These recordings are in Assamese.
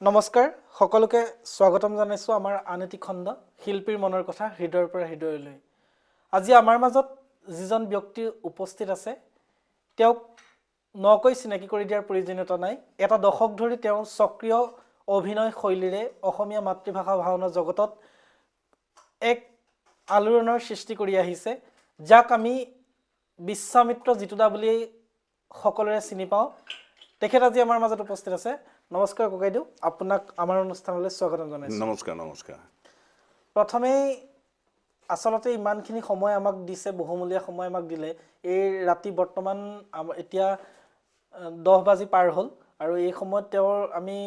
নমস্কাৰ সকলোকে স্বাগতম জনাইছো আমাৰ আনতি খণ্ড শিল্পীৰ মনৰ কথা হৃদয়ৰ পৰা হৃদয়লৈ। আজি আমাৰ মাজত যিজন ব্যক্তি উপস্থিত আছে তেওঁক নকৈ চিনাকি কৰি দিয়াৰ প্ৰয়োজনীয়তা নাই। এটা দশক ধৰি তেওঁ সক্ৰিয় অভিনয় শৈলীৰে অসমীয়া মাতৃভাষা ভাওনা জগতত এক আলোড়নৰ সৃষ্টি কৰি আহিছে, যাক আমি বিশ্বামিত্ৰ জিতুদা বুলি সকলোৰে চিনি পাওঁ। তেখেত আজি আমাৰ মাজত উপস্থিত আছে। নমস্কাৰ ককাইদেউ, আপোনাক আমাৰ অনুষ্ঠানলৈ স্বাগতম জনাইছো। নমস্কাৰ। প্ৰথমেই আচলতে ইমানখিনি সময় আমাক দিছে, বহুমূলীয়া সময় আমাক দিলে। এই ৰাতি বৰ্তমান এতিয়া 10 বাজি পাৰ হ'ল আৰু এই সময়ত তেওঁৰ আমি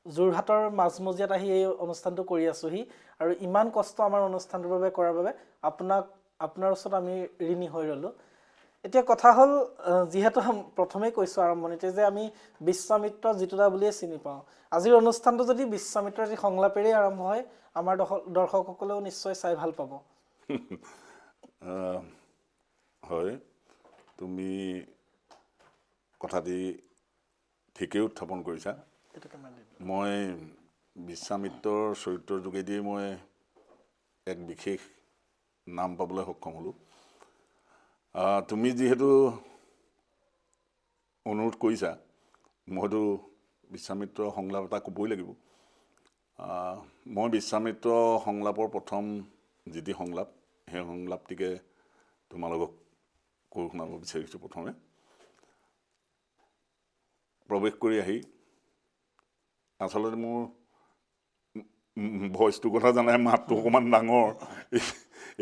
যোৰহাটৰ মাজমজিয়াত আহি এই অনুষ্ঠানটো কৰি আছোহি আৰু ইমান কষ্ট আমাৰ অনুষ্ঠানটোৰ বাবে কৰাৰ বাবে আপোনাৰ ওচৰত আমি ঋণী হৈ ৰ'লোঁ। এতিয়া কথা হ'ল, যিহেতু প্ৰথমেই কৈছোঁ আৰম্ভণিতে যে আমি বিশ্বামিত্ৰ জিতুদা বুলিয়ে চিনি পাওঁ। আজিৰ অনুষ্ঠানটো যদি বিশ্বামিত্ৰৰ যি সংলাপেৰেই আৰম্ভ হয়, আমাৰ দৰ্শকসকলেও নিশ্চয় চাই ভাল পাব। হয়, তুমি কথাটি ঠিকেই উত্থাপন কৰিছা। মই বিশ্বামিত্ৰৰ চৰিত্ৰৰ যোগেদিয়ে মই এক বিশেষ নাম পাবলৈ সক্ষম হ'লোঁ। তুমি যিহেতু অনুৰোধ কৰিছা, মইতো বিশ্বামিত্ৰ সংলাপ এটা ক'বই লাগিব। মই বিশ্বামিত্ৰ সংলাপৰ প্ৰথম যিটি সংলাপ, সেই সংলাপটিকে তোমালোকক কৈ শুনাব বিচাৰিছোঁ। প্ৰথমে প্ৰৱেশ কৰি আহি, আচলতে মোৰ ভইচটোৰ কথা জানাই, মাতটো অকণমান ডাঙৰ,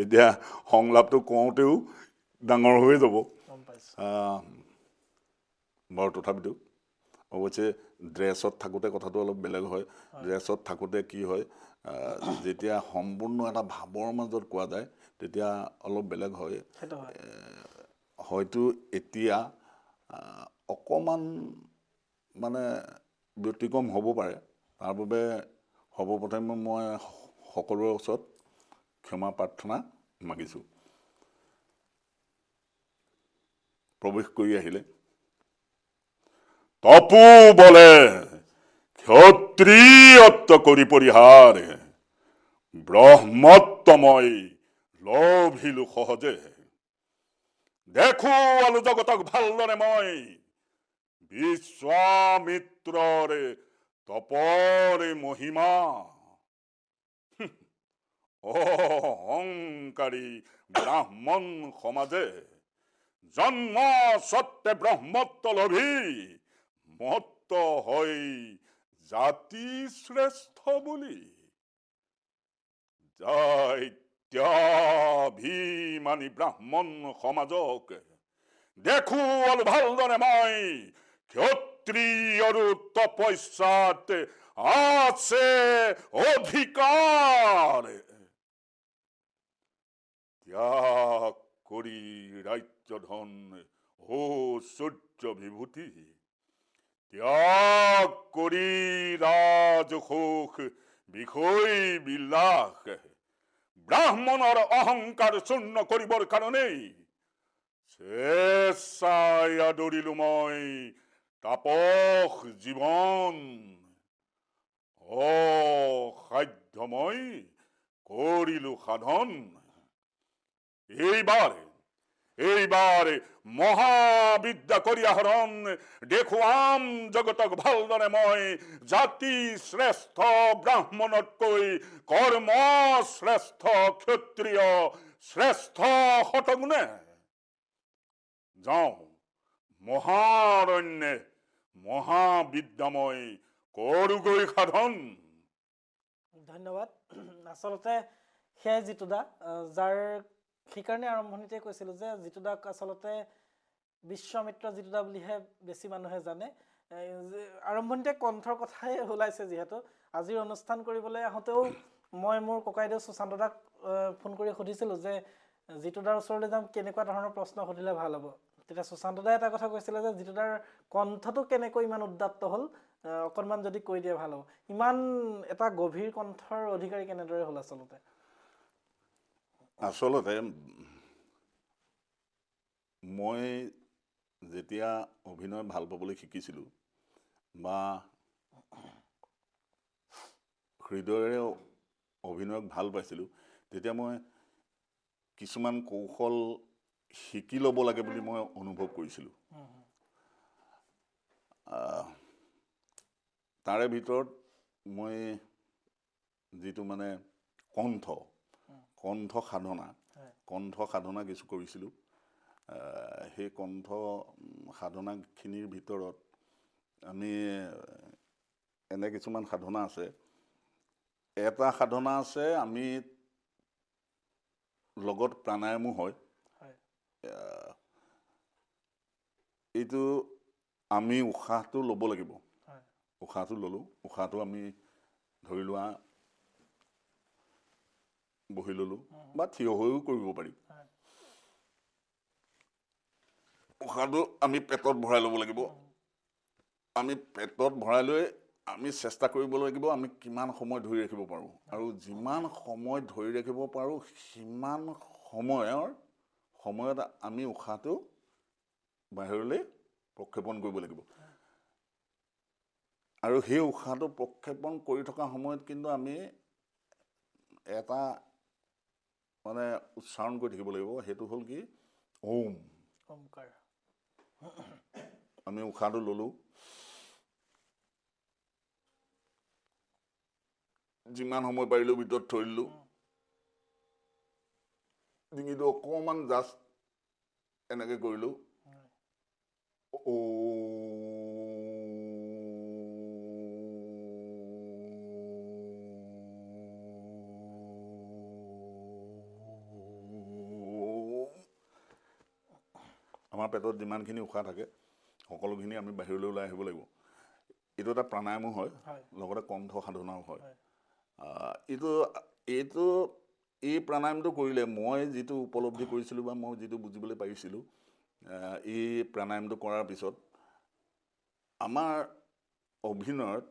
এতিয়া সংলাপটো কওঁতেও ডাঙৰ হৈ যাব বাৰু। তথাপিতো অৱশ্যে ড্ৰেছত থাকোঁতে কথাটো অলপ বেলেগ হয়। ড্ৰেছত থাকোঁতে কি হয়, যেতিয়া সম্পূৰ্ণ এটা ভাৱৰ মাজত কোৱা যায় তেতিয়া অলপ বেলেগ হয়। হয়তো এতিয়া অকণমান মানে ব্যতিক্ৰম হ'ব পাৰে, তাৰ বাবে সৰ্বপ্ৰথমে মই সকলোৰে ওচৰত ক্ষমা প্ৰাৰ্থনা মাগিছোঁ। প্ৰৱেশ কৰি আহিলে, তপু বলে ক্ষত্ৰিয়ত্ব কৰি পৰিহাৰে, ব্ৰহ্মত্বময় লভিলো সহজে, দেখো আলো জগতক ভালদৰে মই, বিশ্বামিত্ৰৰে তপৰে মহিমা, অহংকাৰী ব্ৰাহ্মণ সমাজে, জন্ম সত্ত্বে ব্ৰহ্মত্ব লভি, মত্ত হৈ জাতি শ্ৰেষ্ঠ বুলি, দৈত্যাভিমানী ব্ৰাহ্মণ সমাজক, দেখো আৰু ভালদৰে মই, ক্ষত্ৰিয়ৰো তপস্যাত আছে অধিকাৰ, ত্যাগ কৰি ৰাজ্যধন ঐশ্বৰ্য বিভূতি, ত্যাগ কৰি ৰাজসুখ বিষয় বিলাস, ব্ৰাহ্মণৰ অহংকাৰ চূৰ্ণ কৰিবৰ কাৰণেই স্বেচ্ছাই আদৰিলো মই তাপস জীৱন, অসাধ্যময় কৰিলো সাধন, এইবাৰ মহাবিদ্যা কৰি আহৰণ, দেখুৱাম জগতক ভালদৰে মই, জাতি শ্ৰেষ্ঠ ব্ৰাহ্মণতকৈ কৰ্ম শ্ৰেষ্ঠ ক্ষত্ৰিয় শ্ৰেষ্ঠ শতগুণে, যাওঁ মহাৰণ্যে মহাবিদ্যাময় কৰোগৈ সাধন। ধন্যবাদ। আচলতে সেয়াই জিতুদা, যাৰ সেইকাৰণে আৰম্ভণিতে কৈছিলোঁ যে জিতুদাক আচলতে বিশ্বামিত্ৰ জিতুদা বুলিহে বেছি মানুহে জানে। আৰম্ভণিতে কণ্ঠৰ কথাই ওলাইছে, যিহেতু আজিৰ অনুষ্ঠান কৰিবলৈ আহোঁতেও মই মোৰ ককাইদেউ সুশান্ত দাক ফোন কৰি সুধিছিলোঁ যে জিতুদাৰ ওচৰলৈ যাম, কেনেকুৱা ধৰণৰ প্ৰশ্ন সুধিলে ভাল হ'ব। তেতিয়া সুশান্ত দাই এটা কথা কৈছিলে যে জিতুদাৰ কণ্ঠটো কেনেকৈ ইমান উদ্দাত্ত হ'ল, অকণমান যদি কৈ দিয়ে ভাল হ'ব। ইমান এটা গভীৰ কণ্ঠৰ অধিকাৰী কেনেদৰে হ'ল আচলতে? আচলতে মই যেতিয়া অভিনয় ভাল পাবলৈ শিকিছিলোঁ বা হৃদয়েৰে অভিনয়ক ভাল পাইছিলোঁ তেতিয়া মই কিছুমান কৌশল শিকি ল'ব লাগে বুলি মই অনুভৱ কৰিছিলোঁ তাৰে ভিতৰত মই যিটো মানে কণ্ঠ সাধনা কিছু কৰিছিলোঁ সেই কণ্ঠ সাধনাখিনিৰ ভিতৰত আমি এনে কিছুমান সাধনা আছে এটা সাধনা আছে আমি লগত প্ৰাণায়ামো হয় এইটো আমি উশাহটো ল'ব লাগিব উশাহটো ল'লোঁ উশাহটো আমি ধৰি লোৱা বহি ল'লোঁ বা থিয় হৈও কৰিব পাৰি উশাহটো আমি পেটত ভৰাই ল'ব লাগিব আমি পেটত ভৰাই লৈ আমি চেষ্টা কৰিব লাগিব আমি কিমান সময় ধৰি ৰাখিব পাৰোঁ আৰু যিমান সময় ধৰি ৰাখিব পাৰোঁ সিমান সময়ত আমি উশাহটো বাহিৰলৈ প্ৰক্ষেপণ কৰিব লাগিব আৰু সেই উশাহটো প্ৰক্ষেপণ কৰি থকা সময়ত কিন্তু আমি এটা মানে উচ্চাৰণ কৰি থাকিব লাগিব সেইটো হ'ল কি ওমকাৰ আমি উশাহটো ল'লোঁ যিমান সময় পাৰিলোঁ ভিতৰত থৈ দিলোঁ ডিঙিটো অকণমান জাষ্ট এনেকৈ কৰিলোঁ আমাৰ পেটত যিমানখিনি উশাহ থাকে সকলোখিনি আমি বাহিৰলৈ ওলাই আহিব লাগিব এইটো এটা প্ৰাণায়ামো হয় লগতে কণ্ঠ সাধনাও হয় এই প্ৰাণায়ামটো কৰিলে মই যিটো উপলব্ধি কৰিছিলোঁ বা মই যিটো বুজিবলৈ পাৰিছিলোঁ এই প্ৰাণায়ামটো কৰাৰ পিছত আমাৰ অভিনয়ত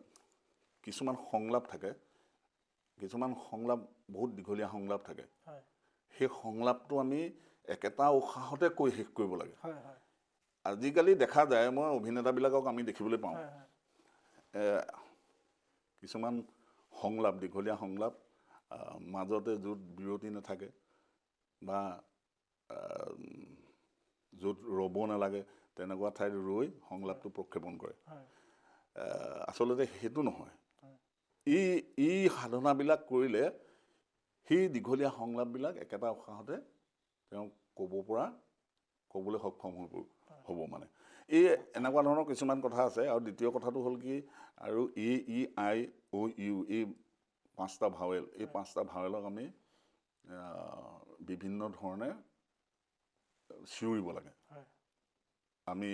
কিছুমান সংলাপ থাকে কিছুমান সংলাপ বহুত দীঘলীয়া সংলাপ থাকে সেই সংলাপটো আমি একেটা উশাহতে কৈ শেষ কৰিব লাগে আজিকালি দেখা যায় মই অভিনেতাবিলাকক আমি দেখিবলৈ পাওঁ কিছুমান সংলাপ দীঘলীয়া সংলাপ মাজতে য'ত বিৰতি নাথাকে বা য'ত ৰ'ব নালাগে তেনেকুৱা ঠাইত ৰৈ সংলাপটো প্ৰক্ষেপণ কৰে আচলতে সেইটো নহয় এই সাধনাবিলাক কৰিলে সেই দীঘলীয়া সংলাপবিলাক একেটা উশাহতে তেওঁ ক'বলৈ সক্ষম হ'ব মানে এই এনেকুৱা ধৰণৰ কিছুমান কথা আছে আৰু দ্বিতীয় কথাটো হ'ল কি আৰু ই এই পাঁচটা ভাৱেল এই পাঁচটা ভাৱেলক আমি বিভিন্ন ধৰণে চিঞৰিব লাগে আমি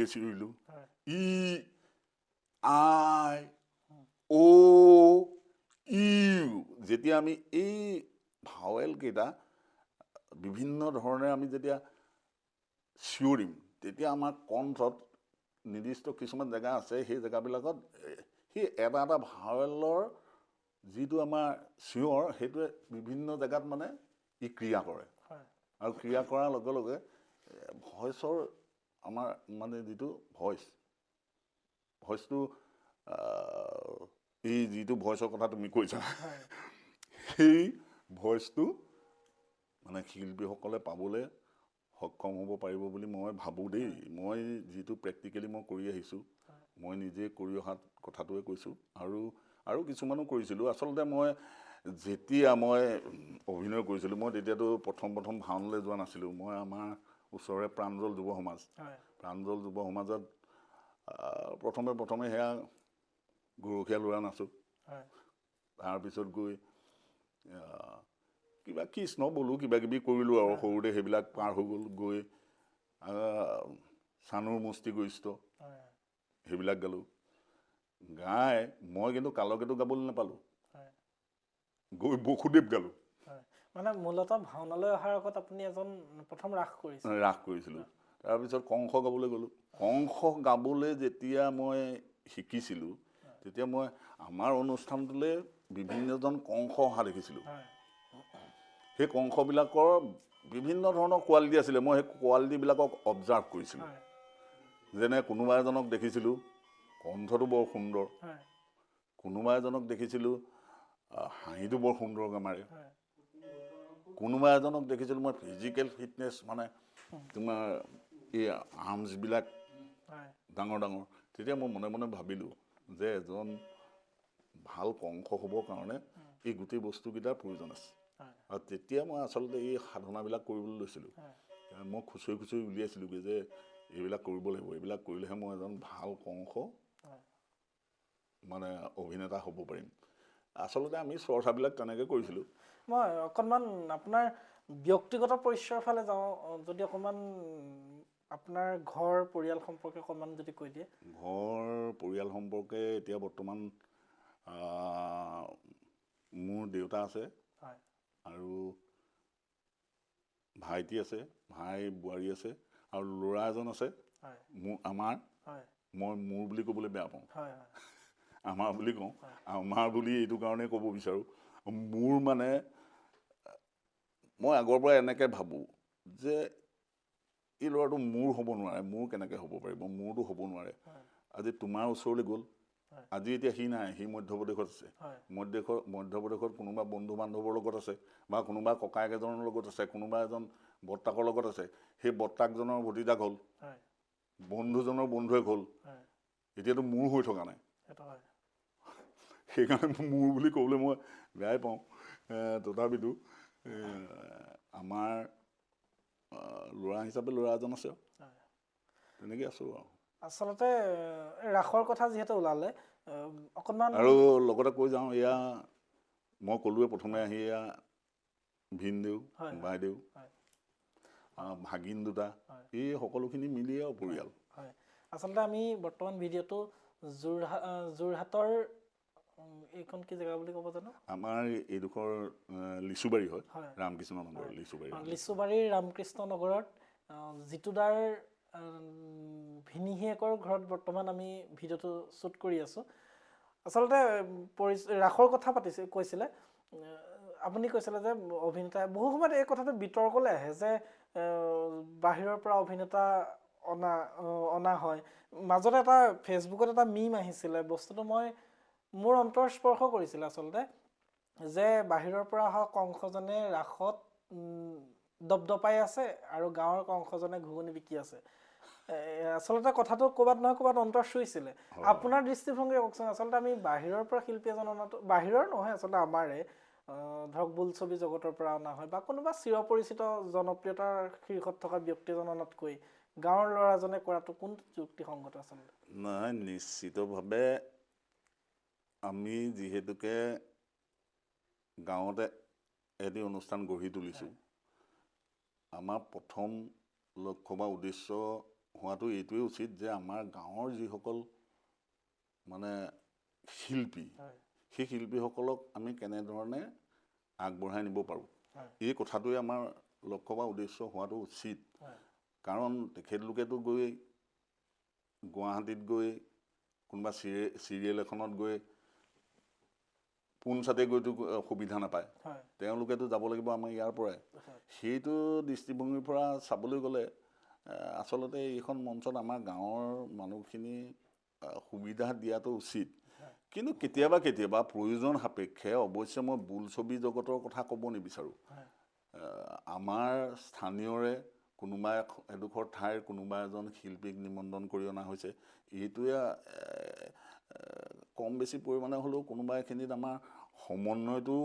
চিঞৰিলোঁ ই আই ইউ যেতিয়া আমি এই ভাৱেলকেইটা বিভিন্ন ধৰণে আমি যেতিয়া চিঞৰিম তেতিয়া আমাৰ কণ্ঠত নিৰ্দিষ্ট কিছুমান জেগা আছে সেই জেগাবিলাকত সেই এটা এটা ভাৱেলৰ যিটো আমাৰ চিঞৰ সেইটোৱে বিভিন্ন জেগাত মানে ই ক্ৰিয়া কৰে আৰু ক্ৰিয়া কৰাৰ লগে লগে ভইচৰ আমাৰ মানে যিটো ভইচটো এই যিটো ভইচৰ কথা তুমি কৈছা সেই ভইচটো মানে শিল্পীসকলে পাবলৈ সক্ষম হ'ব পাৰিব বুলি মই ভাবোঁ দেই মই যিটো প্ৰেক্টিকেলি মই কৰি আহিছোঁ মই নিজে কৰি অহা কথাটোৱে কৈছোঁ আৰু কিছুমানো কৰিছিলোঁ আচলতে মই যেতিয়া মই অভিনয় কৰিছিলোঁ মই তেতিয়াতো প্ৰথম ভাওনালৈ যোৱা নাছিলোঁ মই আমাৰ ওচৰৰে প্ৰাঞ্জল যুৱ সমাজত প্ৰথমে সেয়া গৰখীয়া ল'ৰা নাচোঁ তাৰপিছত গৈ কিবা কৃষ্ণ বলো কিবা কিবি কৰিলোঁ আৰু সৰুতে সেইবিলাক পাৰ হৈ গ'ল গৈ চানুৰ মুষ্টি গৰিষ্ঠ সেইবিলাক গালোঁ গাই মই কিন্তু কালকেতো গাবলৈ নাপালোঁ গৈ বসুদেৱ গালোঁ মানে মূলতঃ ভাওনালৈ অহাৰ আগত আপুনি প্ৰথম ৰাস কৰিছিলোঁ তাৰপিছত কংস গাবলৈ গ'লোঁ কংস গাবলৈ যেতিয়া মই শিকিছিলোঁ তেতিয়া মই আমাৰ অনুষ্ঠানটোলৈ বিভিন্নজন কংস অহা দেখিছিলোঁ সেই কংসবিলাকৰ বিভিন্ন ধৰণৰ কোৱালিটি আছিলে মই সেই কোৱালিটিবিলাকক অবজাৰ্ভ কৰিছিলোঁ যেনে কোনোবা এজনক দেখিছিলোঁ কণ্ঠটো বৰ সুন্দৰ কোনোবা এজনক দেখিছিলোঁ হাঁহিটো বৰ সুন্দৰকৈ মাৰে, হয় কোনোবা এজনক দেখিছিলোঁ মই ফিজিকেল ফিটনেছ মানে তোমাৰ এই আৰ্মছবিলাক হয় ডাঙৰ ডাঙৰ। তেতিয়া মই মনে মনে ভাবিলোঁ যে এজন ভাল কংস হ'বৰ কাৰণে এই গোটেই বস্তুকেইটাৰ প্ৰয়োজন আছে। হয় আৰু তেতিয়া মই আচলতে এই সাধনাবিলাক কৰিবলৈ লৈছিলোঁ। হয় মই খুচৰি খুচৰি উলিয়াইছিলোঁগৈ যে এইবিলাক কৰিব লাগিব, এইবিলাক কৰিলেহে মই এজন ভাল কংস হয় মানে অভিনেতা হ'ব পাৰিম। আচলতে আমি চৰ্চাবিলাক তেনেকৈ কৰিছিলোঁ। মই অকণমান আপোনাৰ ব্যক্তিগত পৰিচয়ৰ ফালে যাওঁ, যদি অকণমান আপোনাৰ ঘৰ পৰিয়াল সম্পৰ্কে অকণমান যদি কৈ দিয়ে। ঘৰ পৰিয়াল সম্পৰ্কে এতিয়া বৰ্তমান মোৰ দেউতা আছে হয় আৰু ভাইটি আছে, ভাই বোৱাৰী আছে আৰু ল'ৰা এজন আছে। হয় আমাৰ হয় মই মোৰ বুলি ক'বলৈ বেয়া পাওঁ, হয় হয় আমাৰ বুলি কওঁ। হয় আমাৰ বুলি এইটো কাৰণেই ক'ব বিচাৰোঁ, মোৰ মানে মই আগৰ পৰা এনেকৈ ভাবোঁ যে এই ল'ৰাটো মোৰ হ'ব নোৱাৰে, মোৰ কেনেকৈ হ'ব পাৰিব, মোৰতো হ'ব নোৱাৰে। হয় আজি তোমাৰ ওচৰলৈ গ'ল, হয় আজি এতিয়া সি নাই, সি মধ্যপ্ৰদেশত আছে। হয় মধ্যপ্ৰদেশত কোনোবা বন্ধু বান্ধৱৰ লগত আছে বা কোনোবা ককায়েক এজনৰ লগত আছে, কোনোবা এজন বৰ্তাকৰ লগত আছে। সেই বৰ্তাকজনৰ ভতিজাক হ'ল, হয় বন্ধুজনৰ বন্ধুৱে হ'ল, হয় এতিয়াতো মোৰ হৈ থকা নাই। সেইটো হয় সেইকাৰণে মোৰ বুলি ক'বলৈ মই বেয়াই পাওঁ। তথাপিতো আমাৰ ল'ৰা হিচাপে ল'ৰা এজন আছে, হয় তেনেকৈ আছোঁ আৰু। আচলতে ৰাসৰ কথা যিহেতু ওলালে, অকণমান আৰু লগতে কৈ যাওঁ, এয়া মই ক'লোৱে প্ৰথমে হয় আহি এয়া ভিনদেউ, হয় বাইদেউ, হয় ভাগিন দুটা, হয় এই সকলোখিনি মিলিয়ে আৰু পৰিয়াল। হয় আচলতে আমি বৰ্তমান ভিডিঅ'টো যোৰহাটৰ এইখন কি জেগা বুলি ক'ব জানো? আমাৰ এইডোখৰ লিচুবাৰী হয়, হয় ৰামকৃষ্ণ নগৰ, হয় লিচুবাৰী লিচুবাৰীৰ ৰামকৃষ্ণ নগৰত জিতুদাৰ ভিনীহিয়েকৰ ঘৰত বৰ্তমান আমি ভিডিঅ'টো শ্বুট কৰি আছোঁ। আচলতে ৰাসৰ কথা কৈছিলে, আপুনি কৈছিলে যে অভিনেতা, বহু সময়ত এই কথাটো বিতৰ্কলৈ আহে যে বাহিৰৰ পৰা অভিনেতা অনা হয়। মাজতে এটা ফেচবুকত এটা মিম আহিছিলে, বস্তুটো মোৰ অন্তৰস্পৰ্শ কৰিছিলে আচলতে, যে বাহিৰৰ পৰা অহা কংসজনে ৰাসত দপদপাই আছে আৰু গাঁৱৰ কংসজনে ঘুগুনি বিকি আছে। আচলতে কথাটো ক'ৰবাত নহয় ক'ৰবাত অন্তৰ চুইছিলে। আপোনাৰ দৃষ্টিভংগী কওকচোন। আচলতে আমি বাহিৰৰ পৰা শিল্পী এজন অনাটো, বাহিৰৰ নহয় আচলতে আমাৰে ধৰক বোলছবি জগতৰ পৰা অনা হয় বা কোনোবা চিৰপৰিচিত জনপ্ৰিয়তাৰ শীৰ্ষত থকা ব্যক্তি এজন অনাতকৈ গাঁৱৰ ল'ৰাজনে কৰাটো কোনটো যুক্তিসংগত আচলতে? নহয়, নিশ্চিতভাৱে আমি যিহেতুকে গাঁৱতে এটি অনুষ্ঠান গঢ়ি তুলিছোঁ, আমাৰ প্ৰথম লক্ষ্য বা উদ্দেশ্য হোৱাটো এইটোৱেই উচিত যে আমাৰ গাঁৱৰ যিসকল মানে শিল্পী, সেই শিল্পীসকলক আমি কেনেধৰণে আগবঢ়াই নিব পাৰোঁ, এই কথাটোৱে আমাৰ লক্ষ্য বা উদ্দেশ্য হোৱাটো উচিত। কাৰণ তেখেতলোকেতো গৈ গুৱাহাটীত গৈ কোনোবা চিৰিয়েল এখনত গৈ পোনচাতে গৈতো সুবিধা নাপায়, তেওঁলোকেতো যাব লাগিব আমাৰ ইয়াৰ পৰাই। সেইটো দৃষ্টিভংগীৰ পৰা চাবলৈ গ'লে আচলতে এইখন মঞ্চত আমাৰ গাঁৱৰ মানুহখিনি সুবিধা দিয়াটো উচিত। কিন্তু কেতিয়াবা কেতিয়াবা প্ৰয়োজন সাপেক্ষে, অৱশ্যে মই বোলছবি জগতৰ কথা ক'ব নিবিচাৰোঁ, আমাৰ স্থানীয়ৰে কোনোবা এডোখৰ ঠাইৰ কোনোবা এজন শিল্পীক নিমন্ত্ৰণ কৰি অনা হৈছে, এইটোৱে কম বেছি পৰিমাণে হ'লেও কোনোবা এখিনিত আমাৰ সমন্বয়টো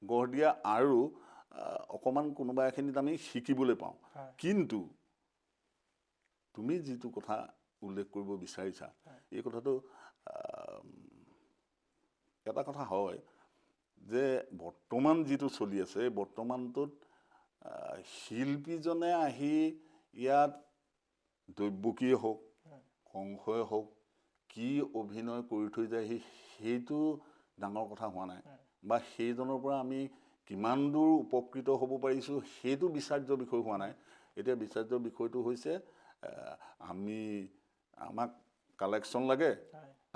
গঢ় দিয়া আৰু অকণমান কোনোবা এখিনিত আমি শিকিবলৈ পাওঁ। কিন্তু তুমি যিটো কথা উল্লেখ কৰিব বিচাৰিছা, এই কথাটো এটা কথা হয় যে বৰ্তমান যিটো চলি আছে, বৰ্তমানটোত শিল্পীজনে আহি ইয়াত দৈৱকীয়ে হওক, কংসই হওক, কি অভিনয় কৰি থৈ যায় সেইটো ডাঙৰ কথা হোৱা নাই, বা সেইজনৰ পৰা আমি কিমান দূৰ উপকৃত হ'ব পাৰিছোঁ সেইটো বিচাৰ্য বিষয় হোৱা নাই। এতিয়া বিচাৰ্য বিষয়টো হৈছে আমাক কালেকশ্যন লাগে,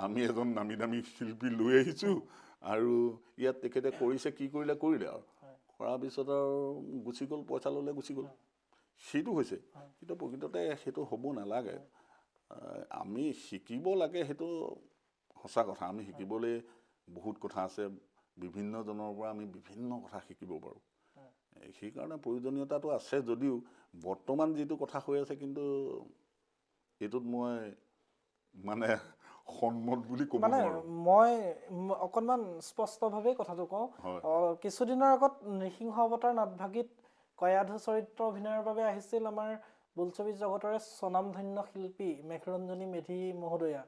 আমি এজন নামী দামী শিল্পী লৈ আহিছোঁ আৰু ইয়াত তেখেতে কৰিছে, কি কৰিলে আৰু কৰাৰ পিছত আৰু গুচি গ'ল, পইচা ল'লে গুচি গ'ল, সেইটো হৈছে। কিন্তু প্ৰকৃততে সেইটো হ'ব নালাগে। আমি শিকিব লাগে, সেইটো সঁচা কথা। আমি শিকিবলৈ বহুত কথা আছে, বিভিন্নজনৰ পৰা আমি বিভিন্ন কথা শিকিব পাৰোঁ। সেইকাৰণে প্ৰয়োজনীয়তাটো আছে যদিও বৰ্তমান যিটো কথা হৈ আছে, কিন্তু এইটোত মই মানে সন্মত বুলি ক'ব মানে নোৱাৰোঁ। মই অকণমান স্পষ্টভাৱে কথাটো কওঁ। হয় কিছুদিনৰ আগত নৃসিংহ অৱতাৰ নাটভাগীত কয়াধু চৰিত্ৰ অভিনয়ৰ বাবে আহিছিল আমাৰ বোলছবি জগতৰে স্বনামধন্য শিল্পী মেঘৰঞ্জনী মেধি মহোদয়া।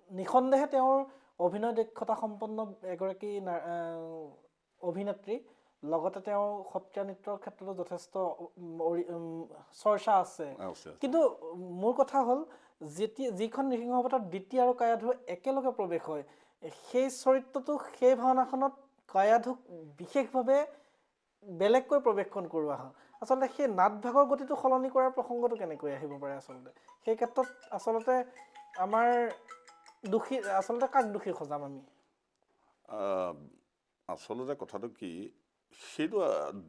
নিঃসন্দেহে তেওঁৰ অভিনয় দক্ষতা সম্পন্ন এগৰাকী অভিনেত্ৰী, লগতে তেওঁ সত্ৰীয়া নৃত্যৰ ক্ষেত্ৰতো যথেষ্ট চৰ্চা আছে। কিন্তু মোৰ কথা হ'ল, যিখন নৃসিংহ অৱতাৰ দ্বিতীয় আৰু কায়াধু একেলগে প্ৰৱেশ হয়, সেই চৰিত্ৰটো সেই ভাওনাখনত কায়াধুক বিশেষভাৱে বেলেগকৈ প্ৰৱেশন কৰোৱা হয়। আচলতে সেই নাটভাগৰ গতিটো সলনি কৰাৰ প্ৰসংগটো কেনেকৈ আহিব পাৰে? আচলতে সেই ক্ষেত্ৰত আচলতে আমাৰ আচলতে কাক দোষী সজাম আমি? আচলতে কথাটো কি, সেইটো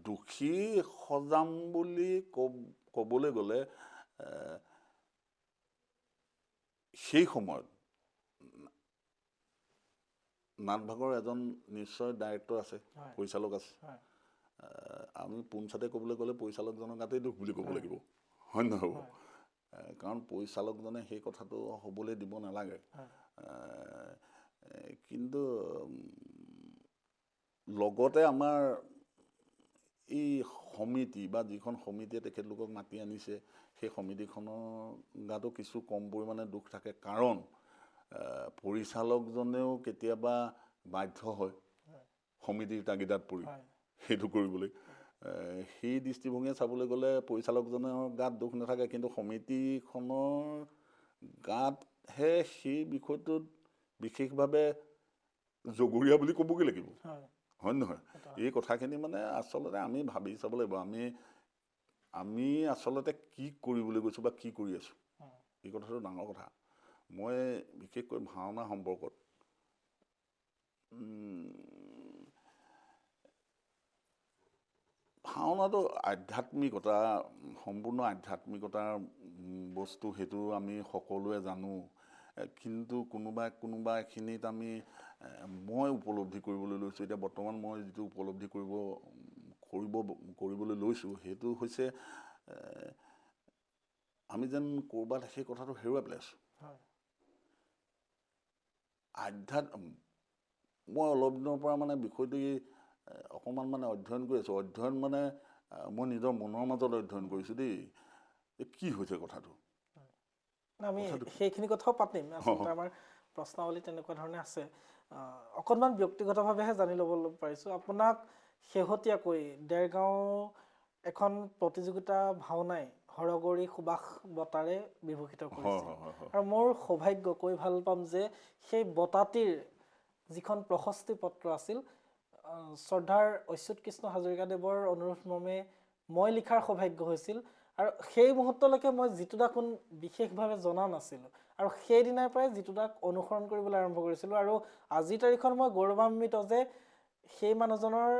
দোষী সজাম বুলি ক'বলৈ গ'লে সেই সময়ত নাটভাগৰ এজন নিশ্চয় ডাইৰেক্টৰ আছে, পৰিচালক আছে। আমি পোনছাতে ক'বলৈ গ'লে পৰিচালকজনৰ গাতেই দুখ বুলি ক'ব লাগিব, হয় নহয়? কাৰণ পৰিচালকজনে সেই কথাটো হ'বলৈ দিব নালাগে। কিন্তু লগতে আমাৰ এই সমিতি বা যিখন সমিতিয়ে তেখেতলোকক মাতি আনিছে, সেই সমিতিখনৰ গাতো কিছু কম পৰিমাণে দুখ থাকে। কাৰণ পৰিচালকজনেও কেতিয়াবা বাধ্য হয় সমিতিৰ তাগিদাত পৰি সেইটো কৰিবলৈ। সেই দৃষ্টিভংগীয়ে চাবলৈ গ'লে পৰিচালকজনৰ গাত দুখ নাথাকে, কিন্তু সমিতিখনৰ গাতহে সেই বিষয়টোত বিশেষভাৱে জগৰীয়া বুলি ক'বগৈ লাগিব, হয় নহয়? এই কথাখিনি মানে আচলতে আমি ভাবি চাব লাগিব, আমি আচলতে কি কৰিবলৈ গৈছোঁ বা কি কৰি আছোঁ, এই কথাটো ডাঙৰ কথা। মই বিশেষকৈ ভাওনা সম্পৰ্কত ভাওনাটো আধ্যাত্মিকতা, সম্পূৰ্ণ আধ্যাত্মিকতাৰ বস্তু, সেইটো আমি সকলোৱে জানো। কিন্তু কোনোবা এখিনিত মই উপলব্ধি কৰিবলৈ লৈছোঁ, এতিয়া বৰ্তমান মই যিটো উপলব্ধি কৰিবলৈ লৈছোঁ, সেইটো হৈছে আমি যেন ক'ৰবাত সেই কথাটো হেৰুৱাই পেলাইছোঁ। মই অলপ দিনৰ পৰা মানে বিষয়টো অকণমান মানে অধ্যয়ন কৰি আছোঁ। অধ্যয়ন মানে মই নিজৰ মনৰ মাজত অধ্যয়ন কৰিছোঁ দেই, কি হৈছে কথাটো। আমি সেইখিনি কথাও পাতিম। আচলতে আমাৰ প্ৰশ্নাৱলী তেনেকুৱা ধৰণে আছে। অকণমান ব্যক্তিগতভাৱেহে জানি ল'ব পাৰিছোঁ, আপোনাক শেহতীয়াকৈ দেৰগাঁও এখন প্ৰতিযোগিতা ভাওনাই হৰগৌৰী সুবাস বঁটাৰে বিভূষিত কৰিছিল। আৰু মোৰ সৌভাগ্য, কৈ ভাল পাম যে সেই বঁটাটিৰ যিখন প্ৰশস্তি পত্ৰ আছিল, শ্ৰদ্ধাৰ অচ্যুত কৃষ্ণ হাজৰিকাদেৱৰ অনুৰোধ মৰ্মে মই লিখাৰ সৌভাগ্য হৈছিল। আৰু সেই মুহূৰ্তলৈকে মই জিতুদাক বিশেষভাৱে জনা নাছিলোঁ, আৰু সেইদিনাৰ পৰাই জিতুদাক অনুসৰণ কৰিবলৈ আৰম্ভ কৰিছিলোঁ। আৰু আজিৰ তাৰিখত মই গৌৰৱান্বিত যে সেই মানুহজনৰ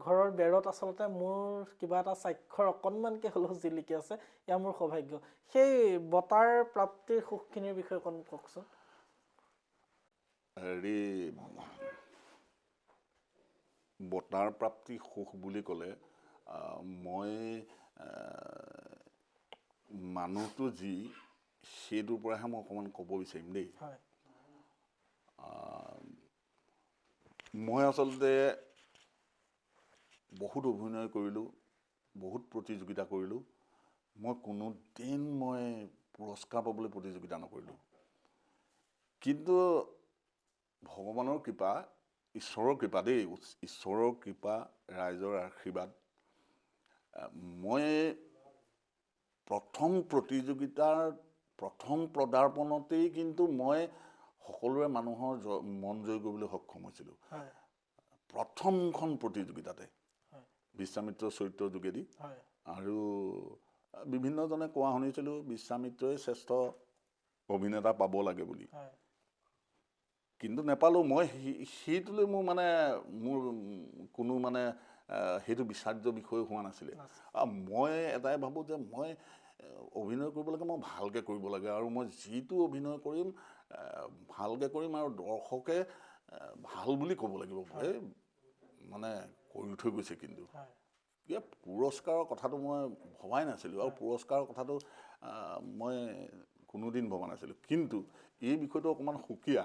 ঘৰৰ বেৰত আচলতে মোৰ কিবা এটা স্বাক্ষৰ অকণমানকৈ হ'লেও জিলিকি আছে। এয়া মোৰ সৌভাগ্য। সেই বঁটাৰ প্ৰাপ্তিৰ সুখখিনিৰ বিষয়ে অকণ কওকচোন। বঁটাৰ প্ৰাপ্তি সুখ বুলি ক'লে মই মানুহটো যি, সেইটোৰ পৰাহে মই অকণমান ক'ব বিচাৰিম দেই। মই আচলতে বহুত অভিনয় কৰিলোঁ, বহুত প্ৰতিযোগিতা কৰিলোঁ। মই কোনোদিন পুৰস্কাৰ পাবলৈ প্ৰতিযোগিতা নকৰিলোঁ। কিন্তু ভগৱানৰ কৃপা, ঈশ্বৰৰ কৃপা দেই, ঈশ্বৰৰ কৃপা, ৰাইজৰ আশীৰ্বাদ, মই প্ৰথম প্ৰতিযোগিতাৰ প্ৰথম পদাৰ্পণতেই কিন্তু মই সকলোৰে মানুহৰ মন জয় কৰিবলৈ সক্ষম হৈছিলোঁ। প্ৰথমখন প্ৰতিযোগিতাতে বিশ্বামিত্ৰ চৰিত্ৰৰ যোগেদি। আৰু বিভিন্নজনে কোৱা শুনিছিলোঁ বিশ্বামিত্ৰই শ্ৰেষ্ঠ অভিনেতা পাব লাগে বুলি, কিন্তু নেপালোঁ। মই সেইটোলৈ মোৰ কোনো সেইটো বিচাৰ্য বিষয় হোৱা নাছিলে। মই এটাই ভাবোঁ যে মই অভিনয় কৰিব লাগে, মই ভালকৈ কৰিব লাগে, আৰু মই যিটো অভিনয় কৰিম ভালকৈ কৰিম, আৰু দৰ্শকে ভাল বুলি ক'ব লাগিব এই মানে কৰি থৈ গৈছে কিন্তু পুৰস্কাৰৰ কথাটো মই ভবাই নাছিলোঁ আৰু পুৰস্কাৰৰ কথাটো মই কোনোদিন ভবা নাছিলোঁ কিন্তু এই বিষয়টো অকণমান সুকীয়া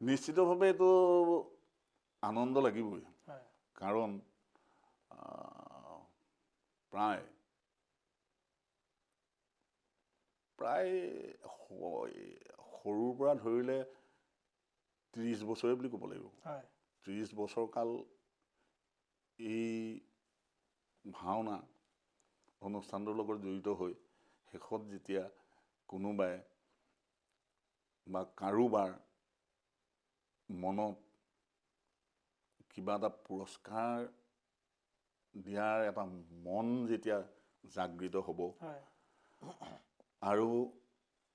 নিশ্চিতভাৱে এইটো আনন্দ লাগিবই কাৰণ প্ৰায় সৰুৰ পৰা ধৰিলে 30 বছৰে বুলি ক'ব লাগিব 30 বছৰ কাল এই ভাওনা অনুষ্ঠানটোৰ লগত জড়িত হৈ শেষত যেতিয়া কোনোবাই বা কাৰোবাৰ মনত কিবা এটা পুৰস্কাৰ দিয়াৰ এটা মন যেতিয়া জাগৃত হ'ব আৰু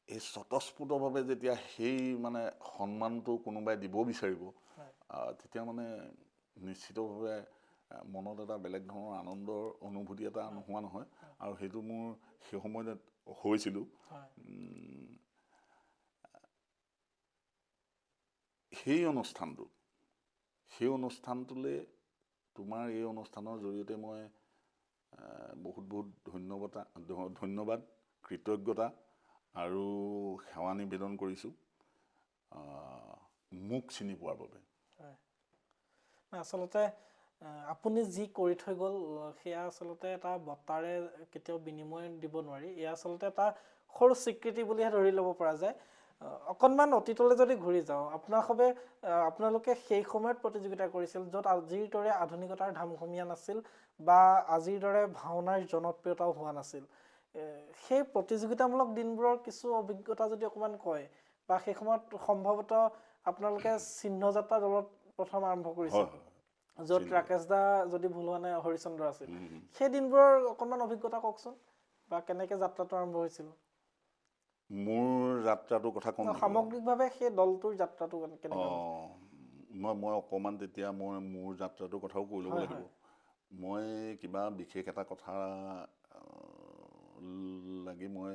এই স্বতঃস্ফূৰ্তভাৱে যেতিয়া সেই মানে সন্মানটো কোনোবাই দিব বিচাৰিব তেতিয়া মানে নিশ্চিতভাৱে মনত এটা বেলেগ ধৰণৰ আনন্দৰ অনুভূতি এটা নোহোৱা নহয় আৰু সেইটো মোৰ সেই সময়ত হৈছিলোঁ সেই অনুষ্ঠানটোলৈ তোমাৰ এই অনুষ্ঠানৰ জৰিয়তে মই বহুত ধন্যবাদ কৃতজ্ঞতা আৰু সেৱা নিবেদন কৰিছোঁ মোক চিনি পোৱাৰ বাবে আচলতে আপুনি যি কৰি থৈ গ'ল সেয়া আচলতে এটা বঁটাৰে কেতিয়াও বিনিময় দিব নোৱাৰি এয়া আচলতে এটা সৰু স্বীকৃতি বুলিহে ধৰি ল'ব পৰা যায় অকণমান অতীতলৈ যদি ঘূৰি যাওঁ আপোনালোকে সেই সময়ত প্ৰতিযোগিতা কৰিছিল য'ত আজিৰ দৰে আধুনিকতাৰ ধামখুমীয়া নাছিল বা আজিৰ দৰে ভাওনাৰ জনপ্ৰিয়তাও হোৱা নাছিল সেই প্ৰতিযোগিতামূলক দিনবোৰৰ কিছু অভিজ্ঞতা যদি অকণমান কয় বা সেই সময়ত সম্ভৱতঃ আপোনালোকে চিহ্নযাত্ৰা দলত প্ৰথম আৰম্ভ কৰিছিল য'ত ৰাকেশ দা যদি ভুল হোৱা নাই হৰিচন্দ্ৰ আছিল সেই দিনবোৰৰ অকণমান অভিজ্ঞতা কওকচোন বা কেনেকৈ যাত্ৰাটো আৰম্ভ হৈছিল মোৰ যাত্ৰাটোৰ কথা ক'ম সামগ্ৰিকভাৱে সেই দলটোৰ যাত্ৰাটো কেনেকৈ মই অকণমান তেতিয়া মোৰ যাত্ৰাটোৰ কথাও কৈ ল'ব লাগিব মই কিবা বিশেষ এটা কথা লাগি মই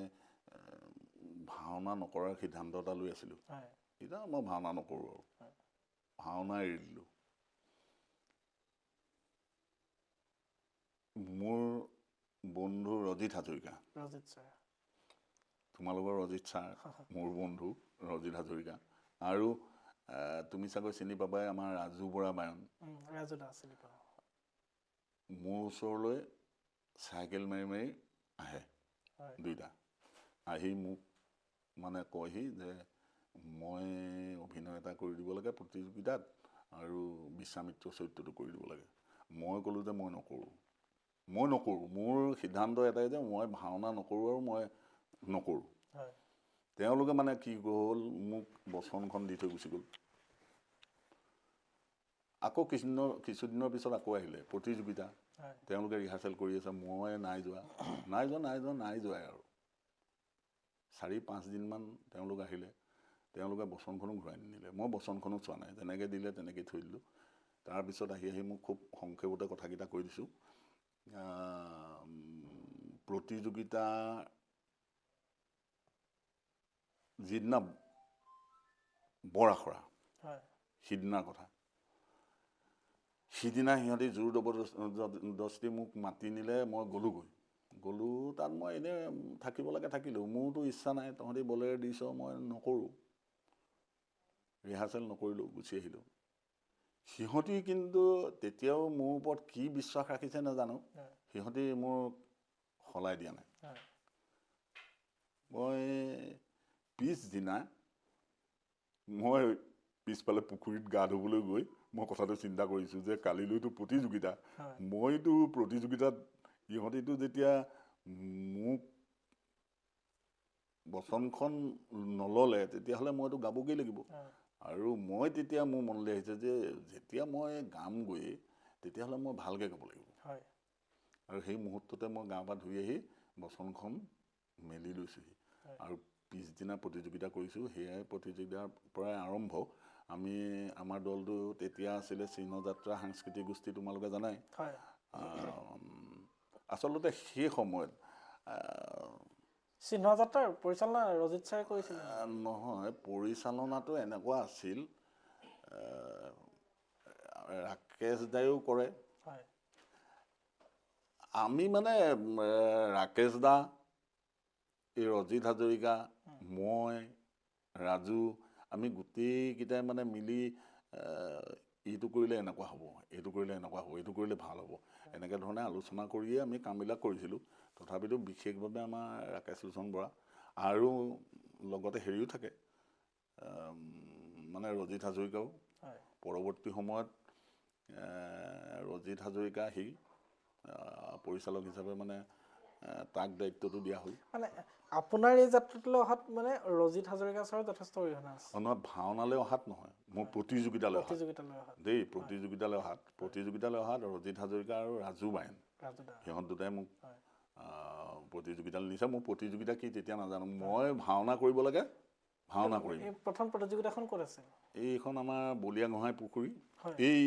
ভাওনা নকৰাৰ সিদ্ধান্ত এটা লৈ আছিলোঁ এতিয়া মই ভাওনা নকৰোঁ আৰু ভাওনা এৰি দিলোঁ মোৰ বন্ধু ৰজিত হাজৰিকা তোমালোকৰ ৰজিত ছাৰ মোৰ বন্ধু ৰজিত হাজৰিকা আৰু তুমি চাগৈ চিনি পাবাই আমাৰ ৰাজু বৰা বায়ন মোৰ ওচৰলৈ চাইকেল মাৰি মাৰি আহে দুইটা আহি মোক মানে কয়হি যে মই অভিনয় এটা কৰি দিব লাগে প্ৰতিযোগিতাত আৰু বিশ্বামিত্ৰ চৰিত্ৰটো কৰি দিব লাগে মই ক'লোঁ যে মই নকৰোঁ মোৰ সিদ্ধান্ত এটাই যে মই ভাওনা নকৰোঁ আৰু মই নকৰোঁ তেওঁলোকে মানে কি হ'ল মোক বচনখন দি থৈ গুচি গ'ল আকৌ কিছুদিনৰ পিছত আকৌ আহিলে প্ৰতিযোগিতা তেওঁলোকে ৰিহাৰ্চেল কৰি আছে মই নাই যোৱা আৰু 4-5 দিনমান তেওঁলোক আহিলে তেওঁলোকে বচনখনো ঘূৰাই নিনিলে মই বচনখনো চোৱা নাই যেনেকৈ দিলে তেনেকৈ থৈ দিলোঁ তাৰপিছত আহি মোক খুব সংক্ষেপতে কথাকেইটা কৈ দিছোঁ প্ৰতিযোগিতা যিদিনা বৰ আখৰা সিদিনাৰ কথা সিদিনা সিহঁতি জোৰ জবৰদস্তি মোক মাতি নিলে মই গ'লোঁ তাত মই এনেই থাকিব লাগে থাকিলোঁ মোৰতো ইচ্ছা নাই তহঁতি বলেৰে দিছ মই নকৰোঁ ৰিহাৰ্চেল নকৰিলোঁ গুচি আহিলোঁ সিহঁতি কিন্তু তেতিয়াও মোৰ ওপৰত কি বিশ্বাস ৰাখিছে নাজানো সিহঁতি মোৰ সলাই দিয়া নাই মই পিছদিনা মই পিছফালে পুখুৰীত গা ধুবলৈ গৈ মই কথাটো চিন্তা কৰিছোঁ যে কালিলৈতো প্ৰতিযোগিতা মইতো প্ৰতিযোগিতাত ইহঁতিতো যেতিয়া মোক বচনখন নল'লে তেতিয়াহ'লে মইতো গাবগৈ লাগিব আৰু মই তেতিয়া মোৰ মনলৈ আহিছে যে যেতিয়া মই গামগৈ তেতিয়াহ'লে মই ভালকৈ গাব লাগিব আৰু সেই মুহূৰ্ততে মই গা পা ধুই আহি বচনখন মেলি লৈছোঁহি আৰু পিছদিনা প্ৰতিযোগিতা কৰিছোঁ সেয়াই প্ৰতিযোগিতাৰ পৰাই আৰম্ভ আমাৰ দলটো তেতিয়া আছিলে চিহ্নযাত্ৰা সাংস্কৃতিক গোষ্ঠী তোমালোকে জানাই আচলতে সেই সময়ত চিহ্নযাত্ৰাৰ পৰিচালনা ৰজিত ছাৰে কৰিছিল নহয় পৰিচালনাটো এনেকুৱা আছিল ৰাকেশ দায়ো কৰে। হয় আমি মানে ৰাকেশ দা, এই ৰজিত হাজৰিকা, মই, ৰাজু, আমি গোটেইকেইটাই মানে মিলি এইটো কৰিলে এনেকুৱা হ'ব, এইটো কৰিলে এনেকুৱা হ'ব, এইটো কৰিলে ভাল হ'ব, এনেকৈ ধৰণে আলোচনা কৰিয়ে আমি কামবিলাক কৰিছিলোঁ। তথাপিতো বিশেষভাৱে আমাৰ ৰাকেশ লোচন বৰা আৰু লগতে হেৰিও থাকে, মানে ৰজিত হাজৰিকাও। হয় পৰৱৰ্তী সময়ত ৰজিত হাজৰিকা আহি পৰিচালক হিচাপে মানে তাক দায়িত্বটো দিয়া হ'ল। মানে আপোনাৰ এই যাত্ৰাটোলৈ অহাত মানে ৰজিত হাজৰিকা ছাৰৰ যথেষ্ট অৰিহণা আছে। নহয়, ভাওনালৈ অহাত নহয়, মোৰ প্ৰতিযোগিতালৈ অহাত অহাত দেই, প্ৰতিযোগিতালৈ অহাত ৰজিত হাজৰিকা আৰু ৰাজু বায়েন, ৰাজু দা সিহঁত দুটাই মোক হয় প্ৰতিযোগিতালৈ নিছে। মোৰ প্ৰতিযোগিতা কি তেতিয়া নাজানো, মই ভাওনা কৰিব লাগে, ভাওনা কৰিম। এই প্ৰথম প্ৰতিযোগিতাখন ক'ত আছিল? এইখন আমাৰ বলীয়া গোহাঁই পুখুৰী, হয় এই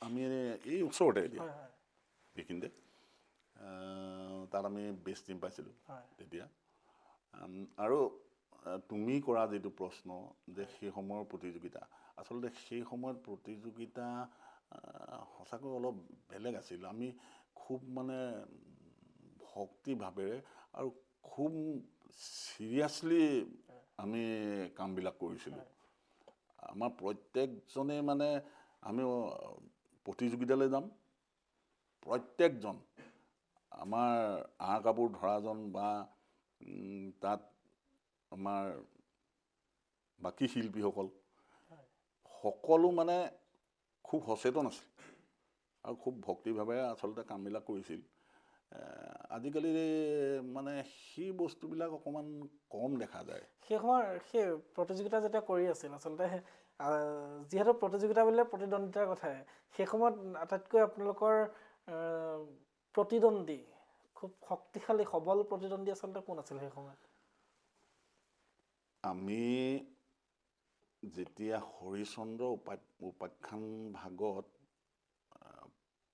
আমি এই ওচৰতে এতিয়া হয় হয় এইখিনিতে, তাত আমি বেষ্ট টিম পাইছিলোঁ হয় তেতিয়া। আৰু তুমি কৰা যিটো প্ৰশ্ন যে সেই সময়ৰ প্ৰতিযোগিতা, আচলতে সেই সময়ত প্ৰতিযোগিতা সঁচাকৈ অলপ বেলেগ আছিল। আমি খুব মানে ভক্তিভাৱেৰে আৰু খুব চিৰিয়াছলি আমি কামবিলাক কৰিছিলোঁ। আমাৰ প্ৰত্যেকজনে মানে আমি প্ৰতিযোগিতালৈ যাম, প্ৰত্যেকজন আমাৰ আঁৰ কাপোৰ ধৰাজন বা তাত আমাৰ বাকী শিল্পীসকল সকলো মানে খুব সচেতন আছিল আৰু খুব ভক্তিভাৱেৰে আচলতে কামবিলাক কৰিছিল। আজিকালি মানে সেই বস্তুবিলাক অকণমান কম দেখা যায়। সেই সময়ৰ সেই প্ৰতিযোগিতা যেতিয়া কৰি আছিল, আচলতে যিহেতু প্ৰতিযোগিতা বুলিলে প্ৰতিদ্বন্দ্বিতাৰ কথাই, সেই সময়ত আটাইতকৈ আপোনালোকৰ প্ৰতিদ্বন্দ্বী, খুব শক্তিশালী সবল প্ৰতিদ্বন্দ্বী আচলতে কোন আছিল সেই সময়ত? আমি যেতিয়া হৰিচন্দ্ৰ উপাখ্যান ভাগত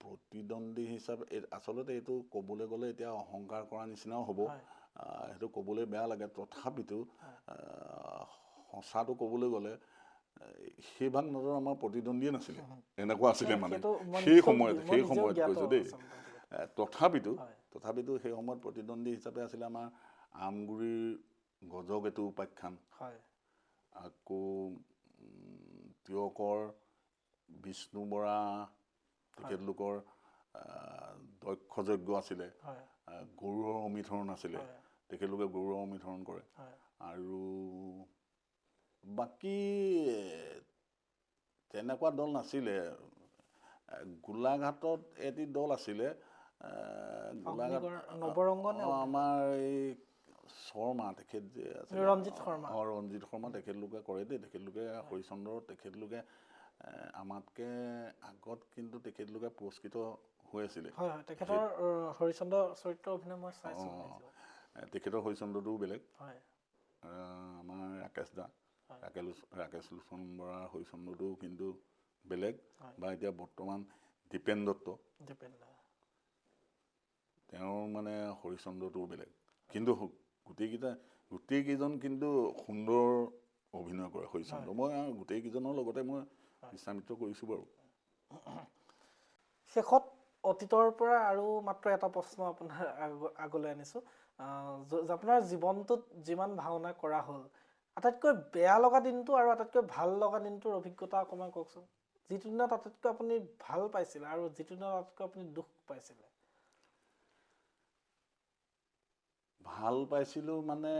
প্ৰতিদ্বন্দ্বী হিচাপে, আচলতে এইটো ক'বলৈ গ'লে এতিয়া অহংকাৰ কৰাৰ নিচিনাও হ'ব, সেইটো ক'বলৈ বেয়া লাগে। তথাপিতো সঁচাটো ক'বলৈ গ'লে সেই ভাগ নজৰ আমাৰ প্ৰতিদ্বন্দ্বীয়ে নাছিলে, এনেকুৱা আছিলে মানে সেই সময়ত কৈছোঁ দেই। তথাপিতো সেই সময়ত প্ৰতিদ্বন্দ্বী হিচাপে আছিলে আমাৰ আমগুৰিৰ গজকেতু উপাখ্যান, আকৌ তিয়কৰ বিষ্ণু বৰা, তেখেতলোকৰ দক্ষ যজ্ঞ আছিলে, গৰুড়ৰ অমিতহৰণ আছিলে, তেখেতলোকে গৰুড়ৰ অমিতহৰণ কৰে। আৰু বাকী তেনেকুৱা দল নাছিলে। গোলাঘাটত এটি দল আছিলে, গোলাঘাট আমাৰ এই শৰ্মা, তেখেত যে আছিলে ৰঞ্জিত শৰ্মা, তেখেতলোকে কৰে দেই। তেখেতলোকে হৰিচন্দ্ৰৰ তেখেতলোকে আমাতকৈ আগত কিন্তু তেখেতলোকে পুৰস্কৃত হৈ আছিলে। তেখেতৰ হৰিচন্দ্ৰ চৰিত্ৰ অভিনয় মই চাইছোঁ। তেখেতৰ হৰিচন্দ্ৰটোও বেলেগ। আমাৰ ৰাকেশ দা, ৰাকেশ লোচন বৰাৰ হৰিচন্দ্ৰটোও কিন্তু বেলেগ। বা এতিয়া বৰ্তমান দীপেন দত্ত, তেওঁৰ মানে হৰিচন্দ্ৰটোও বেলেগ। কিন্তু গোটেইকেইজন কিন্তু সুন্দৰ অভিনয় কৰে হৰিচন্দ্ৰ। মই গোটেইকেইজনৰ লগতে মই বিশ্বামিত্ৰ কৰিছোঁ বাৰু। শেষত অতীতৰ পৰা আৰু মাত্ৰ এটা প্ৰশ্ন আপোনাৰ আগলৈ আনিছোঁ। আপোনাৰ জীৱনটোত যিমান ভাওনা কৰা হ'ল, আটাইতকৈ বেয়া লগা দিনটো আৰু আটাইতকৈ ভাল লগা দিনটোৰ অভিজ্ঞতা অকণমান কওকচোন। যিটো দিনত আটাইতকৈ আপুনি ভাল পাইছিলে আৰু যিটো দিনত আটাইতকৈ আপুনি দুখ পাইছিলে। ভাল পাইছিলোঁ মানে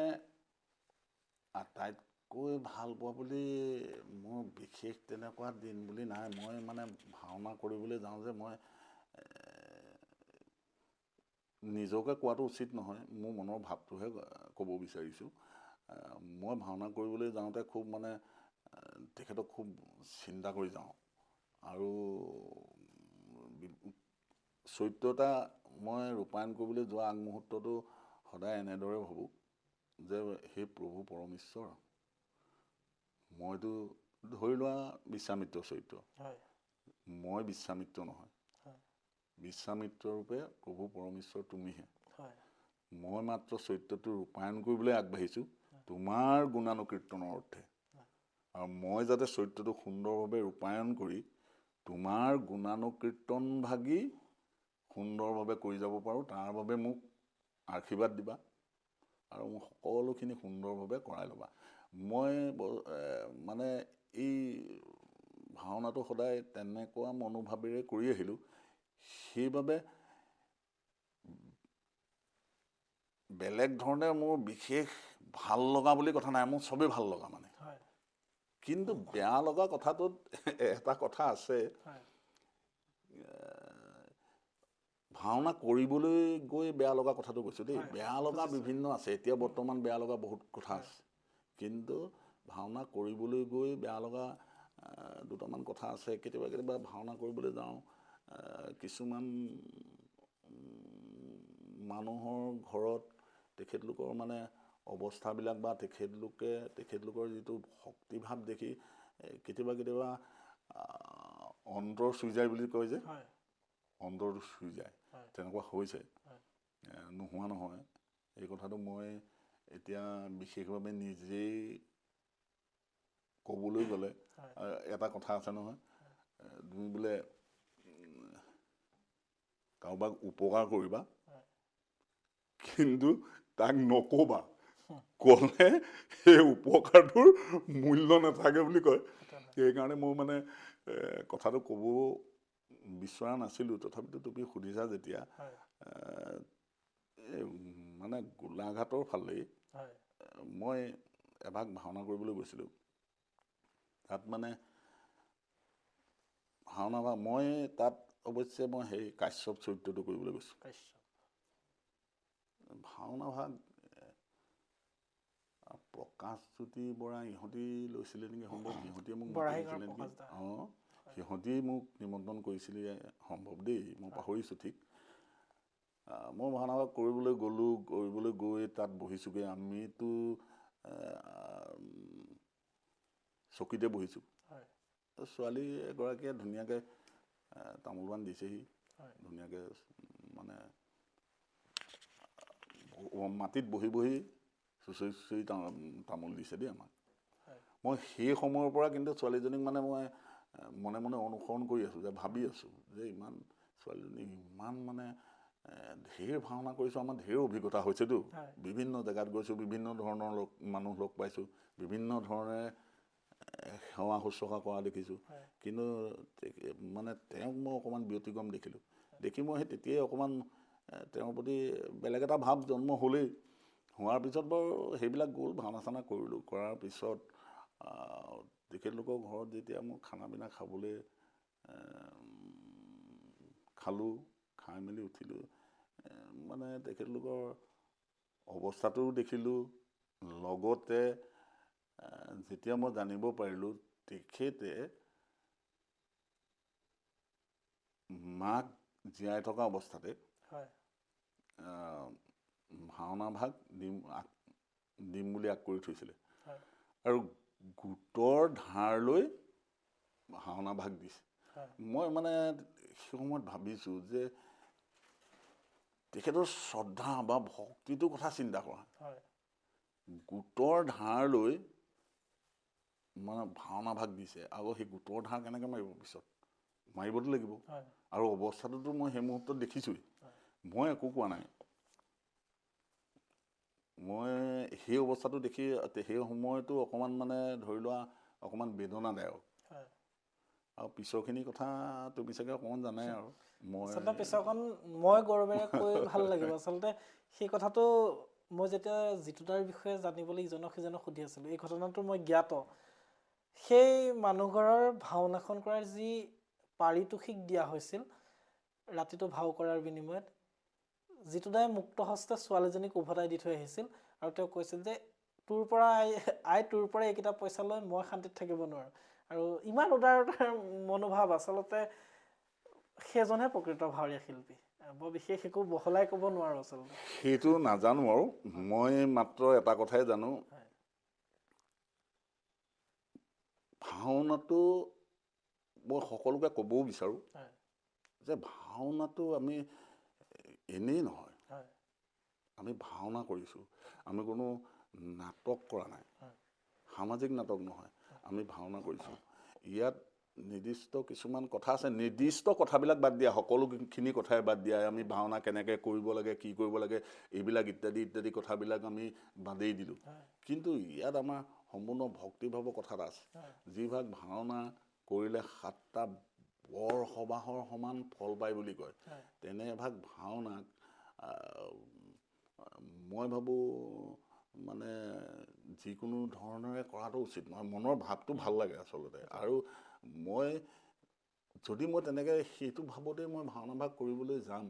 আটাইতকৈ ভাল পোৱা বুলি মোৰ বিশেষ তেনেকুৱা দিন বুলি নাই। মই মানে ভাওনা কৰিবলৈ যাওঁ যে মই নিজকে কোৱাটো উচিত নহয়, মোৰ মনৰ ভাৱটোহে ক'ব বিচাৰিছোঁ। মই ভাওনা কৰিবলৈ যাওঁতে খুব মানে তেখেতক খুব চিন্তা কৰি যাওঁ আৰু চৰিত্ৰ এটা মই ৰূপায়ণ কৰিবলৈ যোৱা আগমুহূৰ্তটো সদায় এনেদৰে ভাবোঁ যে সেই প্ৰভু পৰমেশ্বৰ, মইতো ধৰি লোৱা বিশ্বামিত্ৰ চৰিত্ৰ, মই বিশ্বামিত্ৰ নহয়, বিশ্বামিত্ৰ ৰূপে প্ৰভু পৰমেশ্বৰ তুমিহে। মই মাত্ৰ চৰিত্ৰটো ৰূপায়ণ কৰিবলৈ আগবাঢ়িছোঁ তোমাৰ গুণানুকীৰ্তনৰ অৰ্থে আৰু মই যাতে চৰিত্ৰটো সুন্দৰভাৱে ৰূপায়ণ কৰি তোমাৰ গুণানুকীৰ্তন ভাগি সুন্দৰভাৱে কৰি যাব পাৰোঁ, তাৰ বাবে মোক আশীৰ্বাদ দিবা আৰু মোক সকলোখিনি সুন্দৰভাৱে কৰাই ল'বা। মই মানে এই ভাওনাটো সদায় তেনেকুৱা মনোভাৱেৰে কৰি আহিলোঁ। সেইবাবে বেলেগ ধৰণে মোৰ বিশেষ ভাল লগা বুলি কথা নাই, মোৰ চবেই ভাল লগা মানে। কিন্তু বেয়া লগা কথাটোত এটা কথা আছে, ভাওনা কৰিবলৈ গৈ বেয়া লগা কথাটো কৈছোঁ দেই। বেয়া লগা বিভিন্ন আছে, এতিয়া বৰ্তমান বেয়া লগা বহুত কথা আছে, কিন্তু ভাওনা কৰিবলৈ গৈ বেয়া লগা দুটামান কথা আছে। কেতিয়াবা কেতিয়াবা ভাওনা কৰিবলৈ যাওঁ, কিছুমান মানুহৰ ঘৰত তেখেতলোকৰ মানে অৱস্থাবিলাক বা তেখেতলোকৰ যিটো শক্তিভাৱ দেখি কেতিয়াবা কেতিয়াবা অন্তৰ চুই যায় বুলি কয় যে, অন্তৰটো চুই যায়, তেনেকুৱা হৈছে, নোহোৱা নহয়। এই কথাটো মই এতিয়া বিশেষভাৱে নিজেই ক'বলৈ গ'লে এটা কথা আছে নহয়, তুমি বোলে কাৰোবাক উপকাৰ কৰিবা কিন্তু তাক নক'বা, ক'লে সেই উপকাৰটোৰ মূল্য নাথাকে বুলি কয়। সেইকাৰণে মই মানে কথাটো ক'ব বিচৰা নাছিলোঁ, তথাপিতো তুমি সুধিছা যেতিয়া, মানে গোলাঘাটৰ ফালেই মই এভাগ ভাওনা কৰিবলৈ গৈছিলোঁ। তাত মানে মই তাত অৱশ্যে মই সেই কাশ্যপ চৰিত্ৰটো কৰিবলৈ গৈছোঁ। ভাওনা ভাগ প্ৰকাশজ্যোতি বৰা ইহঁতি লৈছিলে নেকি সম্ভৱ, সিহঁতিয়ে মোক মাতিছিলে নেকি। সিহঁতি মোক নিমন্ত্ৰণ কৰিছিলে সম্ভৱ দেই, মই পাহৰিছোঁ ঠিক। মই ভাওনা ভাগ কৰিবলৈ গৈ তাত বহিছোঁগৈ। আমিতো চকীতে বহিছোঁ। ছোৱালী এগৰাকীয়ে ধুনীয়াকৈ তামোল পাণ দিছেহি, ধুনীয়াকৈ মানে মাটিত বহি বহি চুঁচৰি চুঁচৰি তামোল দিছে দেই আমাক। মই সেই সময়ৰ পৰা কিন্তু ছোৱালীজনীক মানে মই মনে মনে অনুসৰণ কৰি আছোঁ, যে ভাবি আছোঁ যে ইমান ছোৱালীজনী ইমান মানে ঢেৰ ভাওনা কৰিছোঁ, আমাৰ ঢেৰ অভিজ্ঞতা হৈছেতো, বিভিন্ন জেগাত গৈছোঁ, বিভিন্ন ধৰণৰ মানুহ লগ পাইছোঁ, বিভিন্ন ধৰণে সেৱা শুশ্ৰূষা কৰা দেখিছোঁ। কিন্তু মানে তেওঁক মই অকণমান ব্যতিক্ৰম দেখিলোঁ। দেখি মই সেই তেতিয়াই অকণমান তেওঁৰ প্ৰতি বেলেগ এটা ভাৱ জন্ম হ'লেই। হোৱাৰ পিছত বাৰু সেইবিলাক গ'ল, ভাওনা চাওনা কৰিলোঁ। কৰাৰ পিছত তেখেতলোকৰ ঘৰত যেতিয়া মই খানা পিনা খাবলৈ খালোঁ, খাই মেলি উঠিলোঁ, মানে তেখেতলোকৰ অৱস্থাটোও দেখিলোঁ। লগতে যেতিয়া মই জানিব পাৰিলোঁ তেখেতে মাক জীয়াই থকা অৱস্থাতে ভাওনা ভাগ দিম বুলি আগ কৰি থৈছিলে, আৰু গোটৰ ধাৰ লৈ ভাওনা ভাগ দিছে। মই মানে সেই সময়ত ভাবিছোঁ যে তেখেতৰ শ্ৰদ্ধা বা ভক্তিটোৰ কথা চিন্তা কৰা, গোটৰ ধাৰ লৈ মানে ভাওনা ভাগ দিছে, আৰু সেই গোটৰ ধাৰ কেনেকৈ মাৰিব, পিছত মাৰিবতো লাগিব, আৰু অৱস্থাটোতো মই সেই মুহূৰ্তত দেখিছোঁৱেই। মই একো কোৱা নাই। মই সেই অৱস্থাটো দেখি সেই সময়তো অকণমান মানে ধৰি লোৱা অকণমান বেদনাদায়ক। আৰু পিছৰখিনি কথা তুমি চাগে অকণমান জানাই। আৰু আচলতে পিছৰখন মই গৌৰৱেৰে কৈ ভাল লাগিব। আচলতে সেই কথাটো মই যেতিয়া জিতুদাৰ বিষয়ে জানিবলৈ ইজনক সিজনক সুধি আছিলোঁ, এই ঘটনাটো মই জ্ঞাত। সেই মানুহঘৰৰ ভাওনাখন কৰাৰ যি পাৰিতোষিক দিয়া হৈছিল ৰাতিটো ভাও কৰাৰ বিনিময়ত, জিতুদাই মুক্ত হস্তে ছোৱালীজনীক উভতাই দি থৈ আহিছিল, আৰু তেওঁ কৈছিল যে তোৰ পৰা তোৰ পৰা এইকেইটা পইচা লৈ মই শান্তিত থাকিব নোৱাৰোঁ। আৰু ইমান উদাৰতাৰ মনোভাৱ, আচলতে সেইজনহে প্ৰকৃত ভাৱৰীয়া শিল্পী। বৰ বিশেষ একো বহলাই ক'ব নোৱাৰোঁ আচলতে। সেইটো নাজানো, আৰু মই মাত্ৰ এটা কথাই জানো, ভাওনাটো মই সকলোকে ক'বও বিচাৰোঁ যে ভাওনাটো আমি এনেই নহয়, আমি ভাওনা কৰিছোঁ, আমি কোনো নাটক কৰা নাই, সামাজিক নাটক নহয়, আমি ভাওনা কৰিছোঁ ইয়াত নিৰ্দিষ্ট কিছুমান কথা আছে নিৰ্দিষ্ট কথাবিলাক বাদ দিয়া সকলোখিনি কথাই বাদ দিয়া আমি ভাওনা কেনেকৈ কৰিব লাগে কি কৰিব লাগে এইবিলাক ইত্যাদি ইত্যাদি কথাবিলাক আমি বাদেই দিলোঁ কিন্তু ইয়াত আমাৰ সম্পূৰ্ণ ভক্তিভাৱৰ কথা এটা আছে যিভাগ ভাওনা কৰিলে 7টা বৰ সবাহৰ সমান ফল পায় বুলি কয় তেনে এভাগ ভাওনাক মই ভাবোঁ মানে যিকোনো ধৰণেৰে কৰাটো উচিত নহয় মনৰ ভাৱটো ভাল লাগে আচলতে আৰু মই যদি মই তেনেকৈ সেইটো ভাৱতে মই ভাওনা ভাগ কৰিবলৈ যাম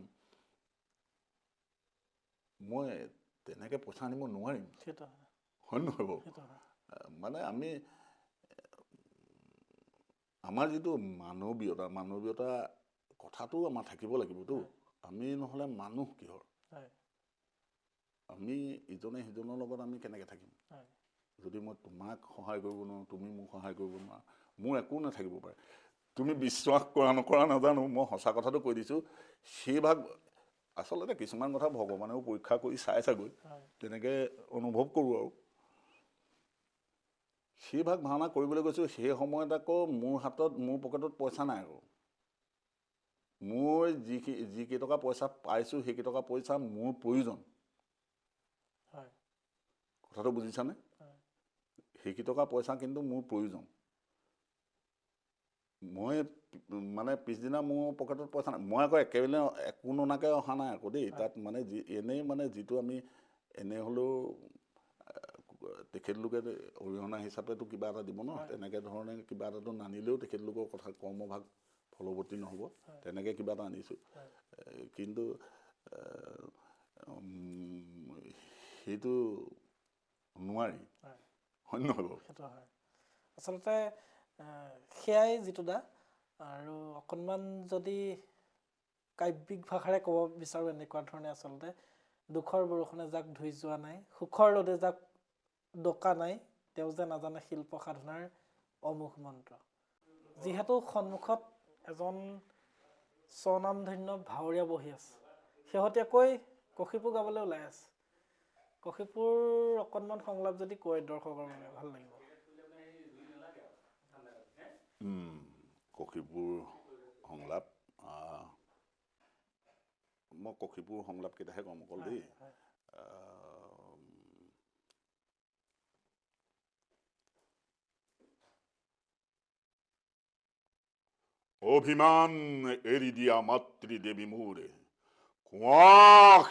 মই তেনেকৈ পইচা আনিব নোৱাৰিম হয় নহয় বাৰু মানে আমি আমাৰ যিটো মানৱীয়তা কথাটো আমাৰ থাকিব লাগিবতো আমি নহ'লে মানুহ কিহৰ আমি ইজনে সিজনৰ লগত আমি কেনেকৈ থাকিম যদি মই তোমাক সহায় কৰিব নোৱাৰোঁ তুমি মোক সহায় কৰিব নোৱাৰা মোৰ একো নাথাকিব পাৰে তুমি বিশ্বাস কৰা নকৰা নাজানো মই সঁচা কথাটো কৈ দিছোঁ সেইভাগ আচলতে কিছুমান কথা ভগৱানেও পৰীক্ষা কৰি চাই চাগৈ তেনেকৈ অনুভৱ কৰোঁ আৰু সেইভাগ ভাওনা কৰিবলৈ গৈছোঁ সেই সময়ত আকৌ মোৰ পকেটত পইচা নাই আকৌ মোৰ যিকেইটকা পইচা পাইছোঁ সেইকেইটকা পইচা মোৰ প্ৰয়োজন কথাটো বুজিছানে সেইকেইটকা পইচা কিন্তু মোৰ প্ৰয়োজন মই মানে পিছদিনা মোৰ পকেটত পইচা নাই মই আকৌ একেবাৰে একো ননাকৈ অহা নাই আকৌ দেই তাত মানে এনেই মানে যিটো আমি এনে হ'লেও তেখেতলোকে অৰিহণা হিচাপেতো কিবা এটা দিব ন তেনেকৈ ধৰণে কিবা এটাতো নানিলেও তেখেতলোকৰ কথা কৰ্মভাগ ফলৱৰ্তী নহ'ব তেনেকৈ কিবা এটা আনিছোঁ কিন্তু সেইটো নোৱাৰি হয় নহয় বাৰু সেইটো হয় আচলতে সেয়াই যিটো দা আৰু অকণমান যদি কাব্যিক ভাষাৰে ক'ব বিচাৰোঁ এনেকুৱা ধৰণে আচলতে দুখৰ বৰষুণে যাক ধুই যোৱা নাই সুখৰ ৰ'দে যাক ডকা নাই তেওঁ যে নাজানে শিল্প সাধনাৰ অমোঘ মন্ত্ৰ যিহেতু সন্মুখত এজন স্বনামধন্য ভাৱৰীয়া বহি আছে শেহতীয়াকৈ কশিপু গাবলৈ ওলাই আছে কশিপুৰ অকণমান সংলাপ যদি কয় দৰ্শকৰ বাবে ভাল লাগিব কশিপুৰ সংলাপ মই কশিপুৰ সংলাপকেইটাহে ক'ম অকল দেই অভিমান এৰি দিয়া মাতৃদেৱী মোৰে কোৱা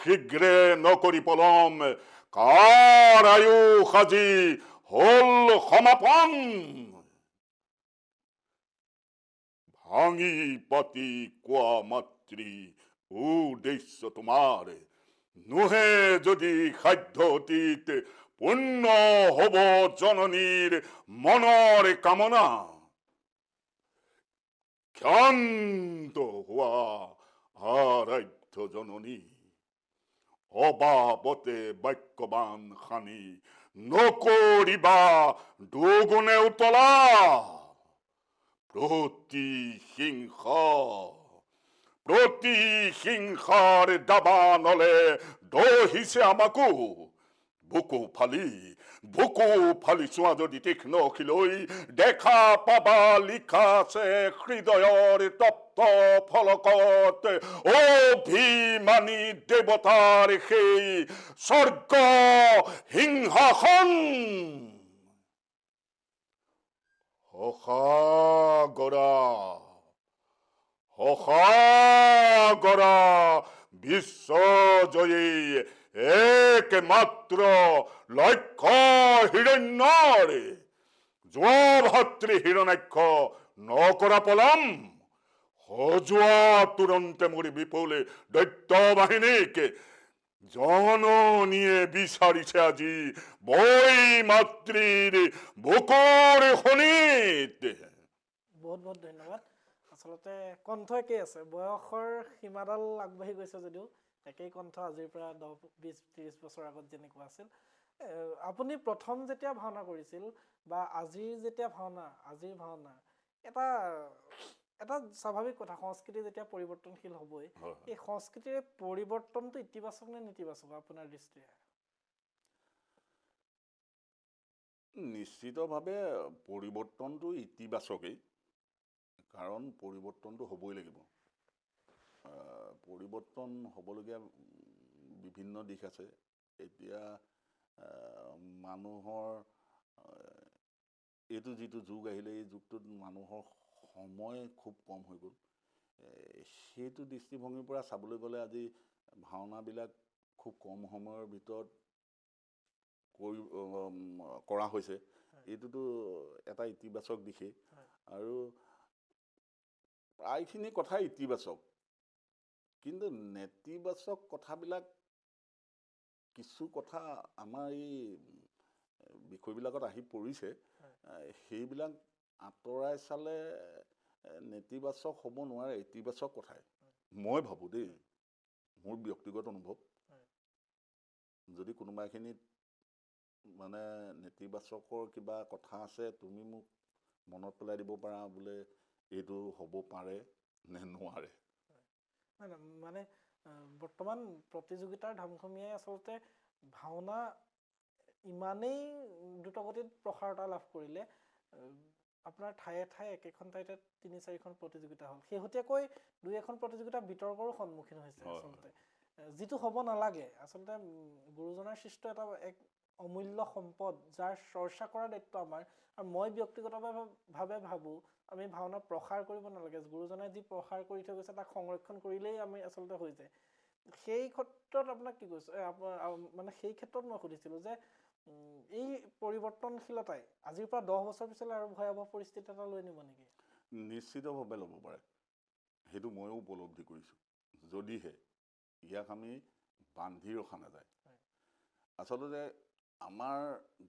শীঘ্ৰে নকৰি পলম কাৰ আয়ুষ আজি হ'ল সমাপন ভাঙি পাতি কোৱা মাতৃ উদ্দেশ্য তোমাৰ নোহে যদি সাধ্য অতীত পূৰ্ণ হ'ব জননীৰ মনৰ কামনা ক্ষান্ত হোৱা আৰাধ্য জননী অবাবতে বাক্যবান খানি নকৰিবা দুগুণে উতলা প্ৰতিহিংসাৰ দাবানলে দহিছে আমাকো বুকু ফালি চোৱা যদি তীক্ষ্ণ অখিলৈ দেখা পাবা লিখা আছে হৃদয়ৰ তপ্ত ফলকত অভিমানী দেৱতাৰ সেই স্বৰ্গ সিংহাসন সসাগৰা বিশ্বজয়ী একমাত্ৰ লক্ষ্য হিৰণ্যৰে যোৱা ভাতৃ হিৰণ্যাক্ষ নকৰা পলম সজোৱা তুৰন্তে মৰি বিপুলে দৈত্য বাহিনীক জননীয়ে বিচাৰিছে আজি বৈ মাতৃৰ বুকুৰ খনিত বহুত বহুত ধন্যবাদ আচলতে কণ্ঠ একেই আছে বয়সৰ সীমাডাল আগবাঢ়ি গৈছে যদিও একেই কণ্ঠ আজিৰ পৰা 10-20-30 বছৰ আগত যেনেকুৱা আছিল আপুনি প্ৰথম যেতিয়া ভাওনা কৰিছিল বা আজিৰ ভাওনা এটা স্বাভাৱিক কথা সংস্কৃতি যেতিয়া পৰিৱৰ্তনশীল হ'বই এই সংস্কৃতিৰ পৰিৱৰ্তনটো ইতিবাচক নে নেতিবাচক আপোনাৰ দৃষ্টিৰে নিশ্চিতভাৱে পৰিৱৰ্তনটো ইতিবাচকেই, কাৰণ পৰিৱৰ্তনটো হ'বই লাগিব। পৰিৱৰ্তন হ'বলগীয়া বিভিন্ন দিশ আছে। এতিয়া মানুহৰ এইটো যিটো যুগ আহিলে, এই যুগটোত মানুহৰ সময় খুব কম হৈ গ'ল। সেইটো দৃষ্টিভংগীৰ পৰা চাবলৈ গ'লে আজি ভাওনাবিলাক খুব কম সময়ৰ ভিতৰত কৰা হৈছে। এইটোতো এটা ইতিবাচক দিশেই, আৰু প্ৰায়খিনি কথাই ইতিবাচক, কিন্তু নেতিবাচক কথাবিলাক কিছু কথা আমাৰ এই বিষয়বিলাকত আহি পৰিছে। সেইবিলাক আঁতৰাই চালে নেতিবাচক হ'ব নোৱাৰে, ইতিবাচক কথাই মই ভাবোঁ দেই, মোৰ ব্যক্তিগত অনুভৱ। যদি কোনোবা এখিনিত মানে নেতিবাচকৰ কিবা কথা আছে, তুমি মোক মনত পেলাই দিব পাৰা বোলে এইটো হ'ব পাৰে নে নোৱাৰে। মানে বৰ্তমান প্ৰতিযোগিতাৰ ধামখুমীয়াই আচলতে ভাওনা ইমানেই দ্ৰুতগতিত প্ৰসাৰতা লাভ কৰিলে, আপোনাৰ ঠায়ে ঠায়ে একেখন ঠাইতে ৩-৪খন প্ৰতিযোগিতা হ'ল। শেহতীয়াকৈ ২-এখন প্ৰতিযোগিতা বিতৰ্কৰো সন্মুখীন হৈছে আচলতে, যিটো হ'ব নালাগে। আচলতে গুৰুজনাৰ সৃষ্ট এটা এক অমূল্য সম্পদ, যাৰ চৰ্চা কৰাৰ দায়িত্ব আমাৰ। আৰু মই ব্যক্তিগতভাৱে ভাবোঁ আমি ভাওনা প্ৰসাৰ কৰিব নালাগে। গুৰুজনাই যি প্ৰসাৰ কৰি থৈ গৈছে তাক সংৰক্ষণ কৰিলেই আমি আচলতে হৈ যায়। সেই ক্ষেত্ৰত আপোনাক কি কৈছোঁ, মানে সেই ক্ষেত্ৰত মই সুধিছিলোঁ যে এই পৰিৱৰ্তনশীলতাই আজিৰ পৰা 10 বছৰ পিছলৈ আৰু ভয়াৱহ পৰিস্থিতি এটা লৈ নিব নেকি? নিশ্চিতভাৱে ল'ব পাৰে, সেইটো ময়ো উপলব্ধি কৰিছোঁ, যদিহে ইয়াক আমি বান্ধি ৰখা নাযায়। আচলতে আমাৰ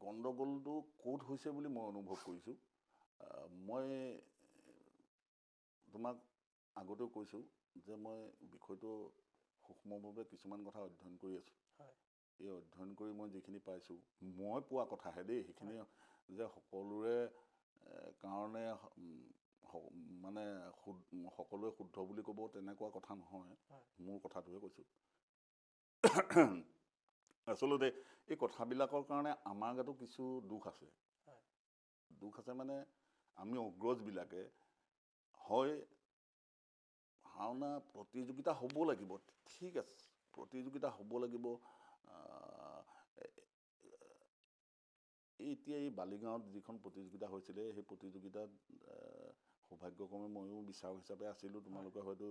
গণ্ডগোলটো ক'ত হৈছে বুলি মই অনুভৱ কৰিছোঁ। মই তোমাক আগতেও কৈছোঁ যে মই বিষয়টো সূক্ষ্মভাৱে কিছুমান কথা অধ্যয়ন কৰি আছোঁ। এই অধ্যয়ন কৰি মই যিখিনি পাইছোঁ, মই পোৱা কথাহে দেই, সেইখিনি যে সকলোৰে কাৰণে মানে সকলোৱে শুদ্ধ বুলি ক'ব তেনেকুৱা কথা নহয়, মোৰ কথাটোহে কৈছোঁ। আচলতে এই কথাবিলাকৰ কাৰণে আমাৰ গাতো কিছু দুখ আছে। দুখ আছে মানে আমি অগ্ৰজবিলাকে হয় ভাওনা প্ৰতিযোগিতা হ'ব লাগিব, ঠিক আছে, প্ৰতিযোগিতা হ'ব লাগিব। এতিয়া এই বালিগাঁৱত যিখন প্ৰতিযোগিতা হৈছিলে, সেই প্ৰতিযোগিতাত সৌভাগ্যক্ৰমে ময়ো বিচাৰক হিচাপে আছিলোঁ, তোমালোকে হয়তো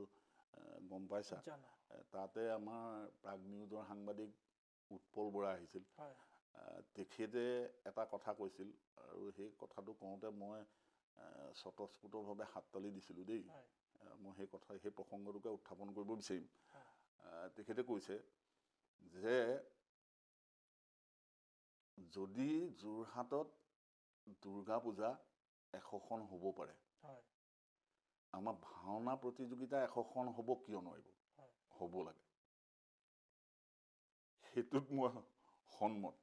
গম পাইছা। তাতে আমাৰ প্ৰাগ নিউজৰ সাংবাদিক উৎপল বৰা আহিছিল। তেখেতে এটা কথা কৈছিল, আৰু সেই কথাটো কওঁতে মই স্বতঃস্ফূৰ্তভাৱে হাততালি দিছিলোঁ দেই। মই সেই প্ৰসংগটোকে উত্থাপন কৰিব বিচাৰিম। তেখেতে কৈছে যে যদি যোৰহাটত দুৰ্গা পূজা 100খন হ'ব পাৰে, আমাৰ ভাওনা প্ৰতিযোগিতা 100খন হ'ব কিয় নোৱাৰিব? হ'ব লাগে, সেইটোত মই সন্মত।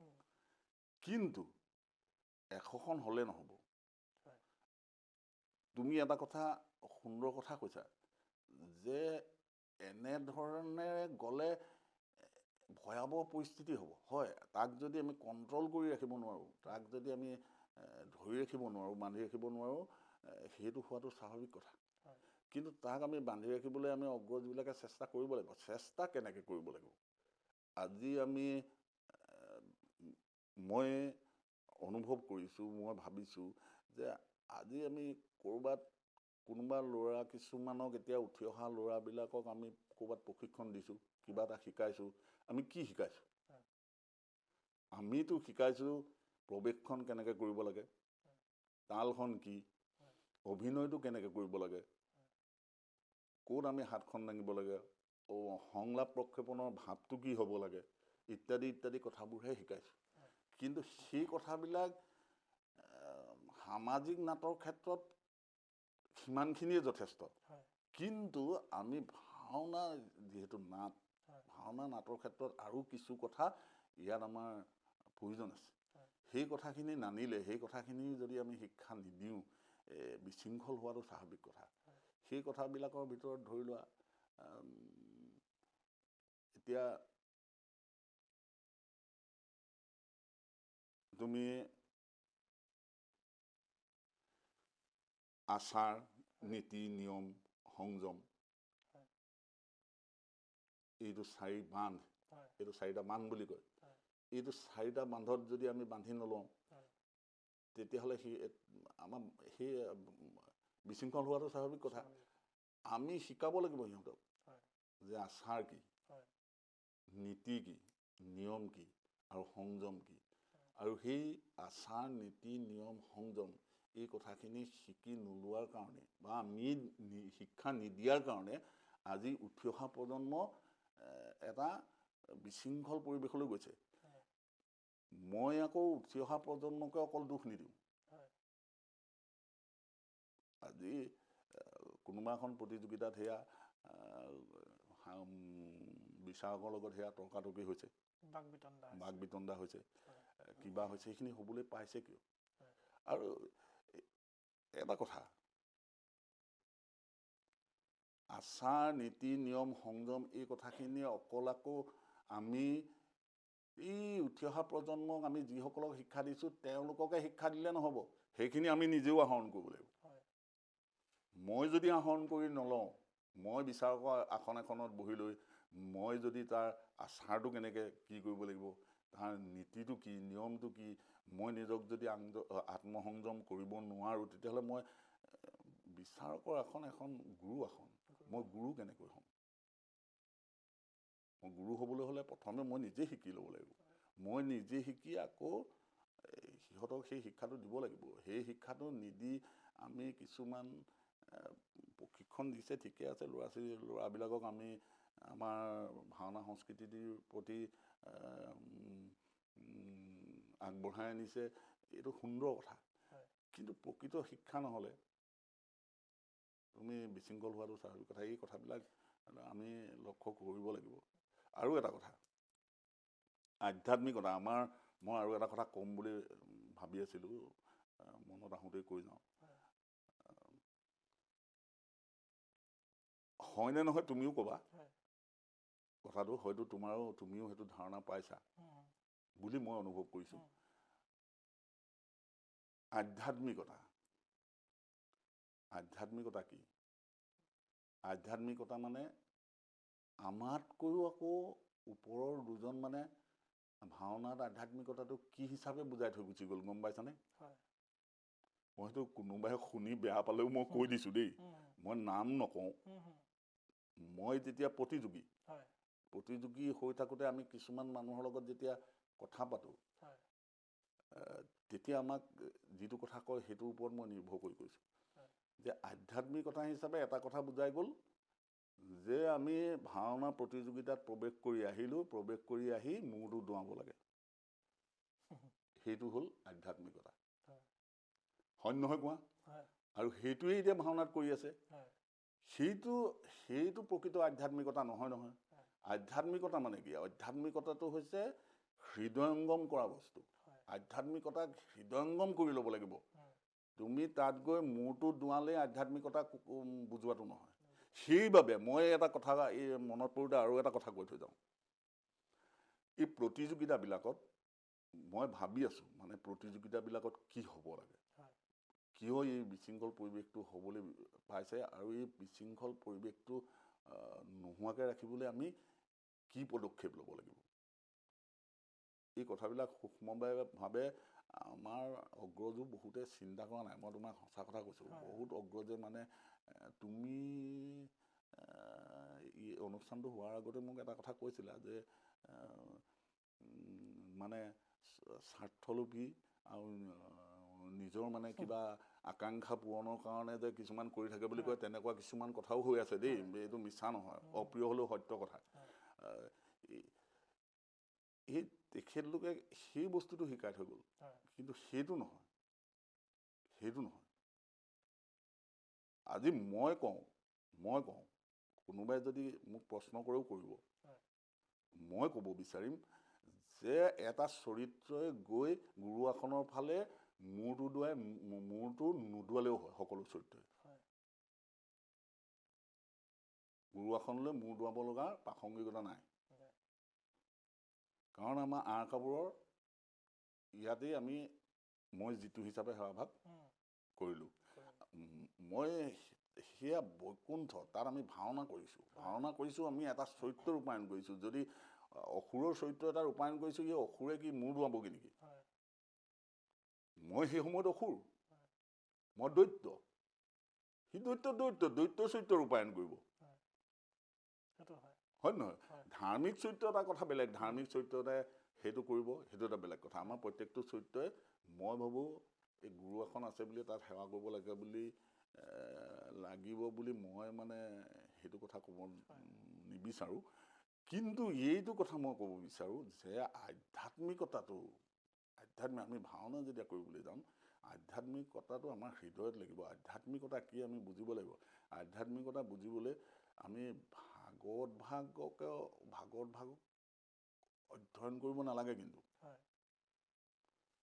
কিন্তু 100খন হ'লে নহ'ব। তুমি এটা কথা সুন্দৰ কথা কৈছা যে এনেধৰণেৰে গ'লে ভয়াৱহ পৰিস্থিতি হ'ব। হয়, তাক যদি আমি কণ্ট্ৰল কৰি ৰাখিব নোৱাৰোঁ, তাক যদি আমি ধৰি ৰাখিব নোৱাৰোঁ, বান্ধি ৰাখিব নোৱাৰোঁ, সেইটো হোৱাটো স্বাভাৱিক কথা। কিন্তু তাক আমি বান্ধি ৰাখিবলৈ আমি অগ্ৰজবিলাকে চেষ্টা কৰিব লাগিব। চেষ্টা কেনেকৈ কৰিব লাগিব? আজি মই অনুভৱ কৰিছোঁ, মই ভাবিছোঁ যে আজি আমি ক'ৰবাত কোনোবা ল'ৰা কিছুমানক, এতিয়া উঠি অহা ল'ৰাবিলাকক আমি ক'ৰবাত প্ৰশিক্ষণ দিছোঁ, কিবা এটা শিকাইছোঁ। আমি কি শিকাইছোঁ? আমিতো শিকাইছোঁ প্ৰৱেশখন কেনেকৈ কৰিব লাগে, তালখন কি, অভিনয়টো কেনেকৈ কৰিব লাগে, ক'ত আমি হাতখন দাঙিব লাগে, সংলাপ প্ৰক্ষেপণৰ ভাৱটো কি হ'ব লাগে, ইত্যাদি ইত্যাদি কথাবোৰহে শিকাইছোঁ। কিন্তু সেই কথাবিলাক সামাজিক নাটৰ ক্ষেত্ৰত সিমানখিনিয়ে যথেষ্ট। কিন্তু আমি ভাওনা যিহেতু নাট, ভাওনা নাটৰ ক্ষেত্ৰত আৰু কিছু কথা ইয়াত আমাৰ প্ৰয়োজন আছে। সেই কথাখিনি নানিলে, সেই কথাখিনি যদি আমি শিক্ষা নিদিওঁ, বিশৃংখল হোৱাটো স্বাভাৱিক কথা। সেই কথাবিলাকৰ ভিতৰত ধৰি লোৱা, এতিয়া তুমি আচাৰ নীতি নিয়ম সংযম হয় এইটো চাৰি বান্ধ হয় এইটো চাৰিটা বান্ধ বুলি কয় হয় এইটো চাৰিটা বান্ধত যদি আমি বান্ধি নলওঁ হয় তেতিয়াহ'লে আমাৰ সেই বিশৃংখল হোৱাটো স্বাভাৱিক কথা স্বাভাৱিক আমি শিকাব লাগিব সিহঁতক হয় যে আচাৰ কি হয় নীতি কি নিয়ম কি আৰু সংযম কি হয় আৰু সেই আচাৰ নীতি নিয়ম সংযম এই কথাখিনি শিকি নোলোৱাৰ কাৰণে বা আমি শিক্ষা নিদিয়াৰ কাৰণে আজি উঠি অহা প্ৰজন্ম এটা বিশৃংখল পৰিৱেশলৈ গৈছে হয় মই আকৌ উঠি অহা প্ৰজন্মকে অকল দুখ নিদিওঁ হয় আজি কোনোবা এখন প্ৰতিযোগিতাত সেয়া বিচাৰকৰ লগত সেয়া তৰ্কাতৰ্কি হৈছে বাক বিতণ্ডা হৈছে হয় কিবা হৈছে সেইখিনি হ'বলৈ পাইছে কিয় হয় আৰু এটা কথা আচাৰ নীতি নিয়ম সংযম এই কথাখিনি অকল আকৌ আমি এই উঠি অহা প্ৰজন্মক আমি যিসকলক শিক্ষা দিছোঁ তেওঁলোককে শিক্ষা দিলে নহ'ব সেইখিনি আমি নিজেও আহৰণ কৰিব লাগিব হয় মই যদি আহৰণ কৰি নলওঁ মই বিচাৰকৰ আসন এখনত বহি লৈ মই যদি তাৰ আচাৰটো কেনেকৈ কি কৰিব লাগিব তাৰ নীতিটো কি নিয়মটো কি মই নিজক যদি আত্মসংযম কৰিব নোৱাৰোঁ তেতিয়াহ'লে মই বিচাৰকৰ আসন এখন গুৰু আসন মই গুৰু কেনেকৈ হ'ম মই গুৰু হ'বলৈ হ'লে প্ৰথমে মই নিজে শিকি ল'ব লাগিব মই নিজে শিকি আকৌ সিহঁতক সেই শিক্ষাটো দিব লাগিব সেই শিক্ষাটো নিদি আমি কিছুমান প্ৰশিক্ষণ দিছে ঠিকে আছে ল'ৰাবিলাকক আমি আমাৰ ভাওনা সংস্কৃতিৰ প্ৰতি আগবঢ়াই আনিছে এইটো সুন্দৰ কথা হয় কিন্তু প্ৰকৃত শিক্ষা নহ'লে তুমি বিশৃংখল হোৱাটো স্বাভাৱিক কথা এই কথাবিলাক আমি লক্ষ্য কৰিব লাগিব আৰু এটা কথা আধ্যাত্মিকতা মই আৰু এটা কথা ক'ম বুলি ভাবি আছিলোঁ মনত আহোঁতেই কৈ যাওঁ হয় হয়নে নহয় তুমিও ক'বা হয় কথাটো হয়তো তুমিও সেইটো ধাৰণা পাইছা বুলি মই অনুভৱ কৰিছোঁ আধ্যাত্মিকতা কি আধ্যাত্মিকতা মানে আমাতকৈও আকৌ ওপৰৰ দুজন মানে ভাওনাত আধ্যাত্মিকতাটো কি হিচাপে বুজাই থৈ গুচি গ'ল গম পাইছানে হয় মইতো কোনোবাই শুনি বেয়া পালেও মই কৈ দিছোঁ দেই মই নাম নকওঁ মই যেতিয়া প্ৰতিযোগী হয় প্ৰতিযোগী হৈ থাকোঁতে আমি কিছুমান মানুহৰ লগত যেতিয়া কথা পাতোঁ হয় তেতিয়া আমাক যিটো কথা কয় সেইটোৰ ওপৰত মই নিৰ্ভৰ কৰি কৈছোঁ হয় যে আধ্যাত্মিকতা হিচাপে এটা কথা বুজাই গ'ল যে আমি ভাওনা প্ৰতিযোগিতাত প্ৰৱেশ কৰি আহিলোঁ প্ৰৱেশ কৰি আহি মূৰটো দুৱাব লাগে সেইটো হ'ল আধ্যাত্মিকতা হয় নহয় কোৱা হয় আৰু সেইটোৱেই এতিয়া ভাওনাত কৰি আছে হয় সেইটো প্ৰকৃত আধ্যাত্মিকতা নহয় হয় আধ্যাত্মিকতা মানে কি আধ্যাত্মিকতাটো হৈছে হৃদয়ংগম কৰা বস্তু হয় আধ্যাত্মিকতাক হৃদয়ংগম কৰি ল'ব লাগিব তুমি তাত গৈ মূৰটো দুৱালে আধ্যাত্মিকতা বুজোৱাটো নহয় সেইবাবে মই এটা কথা এই মনত পৰোঁতে আৰু এটা কথা কৈ থৈ যাওঁ এই প্ৰতিযোগিতাবিলাকত মই ভাবি আছোঁ মানে প্ৰতিযোগিতাবিলাকত কি হ'ব লাগে কিয় এই বিশৃংখল পৰিৱেশটো হ'বলৈ পাইছে আৰু এই বিশৃংখল পৰিৱেশটো নোহোৱাকৈ ৰাখিবলৈ আমি কি পদক্ষেপ ল'ব লাগিব এই কথাবিলাক সূক্ষ্মভাৱে আমাৰ অগ্ৰজো বহুতে চিন্তা কৰা নাই মই তোমাক সঁচা কথা কৈছোঁ বহুত অগ্ৰজে মানে তুমি এই অনুষ্ঠানটো হোৱাৰ আগতে মোক এটা কথা কৈছিলা যে মানে স্বাৰ্থলোভী আৰু নিজৰ মানে কিবা আকাংক্ষা পূৰণৰ কাৰণে যে কিছুমান কৰি থাকে বুলি কয় তেনেকুৱা কিছুমান কথাও হৈ আছে দেই এইটো মিছা নহয় অপ্ৰিয় হ'লেও সত্য কথা এই তেখেতলোকে সেই বস্তুটো শিকাই থৈ গ'ল কিন্তু সেইটো নহয় আজি মই কওঁ কোনোবাই যদি মোক প্ৰশ্ন কৰেও কৰিব মই ক'ব বিচাৰিম যে এটা চৰিত্ৰই গৈ গুৰু আসনৰ ফালে মূৰটো নোদোৱালেও হয় সকলো চৰিত্ৰই গুৰু আসনলৈ মূৰ দুৱাব লগা প্ৰাসংগিকতা নাই কাৰণ আমাৰ আঁৰ কাপোৰৰ ইয়াতেই মই যিটো হিচাপে সেৱাভাগ কৰিলোঁ মই সেয়া বৈকুণ্ঠ তাত আমি ভাওনা কৰিছোঁ আমি এটা চৰিত্ৰ ৰূপায়ণ কৰিছোঁ যদি অসুৰৰ চৰিত্ৰ এটা ৰূপায়ণ কৰিছোঁ এই অসুৰে কি মূৰ দোৱাবগৈ নেকি মই সেই সময়ত অসুৰ মই দৈত্য সি দৈত্য চৰিত্ৰ ৰূপায়ণ কৰিব হয় নহয় ধাৰ্মিক চৰিত্ৰ এটা কথা বেলেগ ধাৰ্মিক চৰিত্ৰ এটাই সেইটো কৰিব সেইটো এটা বেলেগ কথা আমাৰ প্ৰত্যেকটো চৰিত্ৰই মই ভাবোঁ এই গুৰু এখন আছে বুলি তাত সেৱা কৰিব লাগিব বুলি মই মানে সেইটো কথা ক'ব নিবিচাৰোঁ কিন্তু এইটো কথা মই ক'ব বিচাৰোঁ যে আধ্যাত্মিকতাটো আমি ভাওনা যেতিয়া কৰিবলৈ যাম আধ্যাত্মিকতাটো আমাৰ হৃদয়ত লাগিব আধ্যাত্মিকতা কি আমি বুজিব লাগিব আধ্যাত্মিকতা বুজিবলৈ আমি ভাগৱত ভাগক অধ্যয়ন কৰিব নালাগে কিন্তু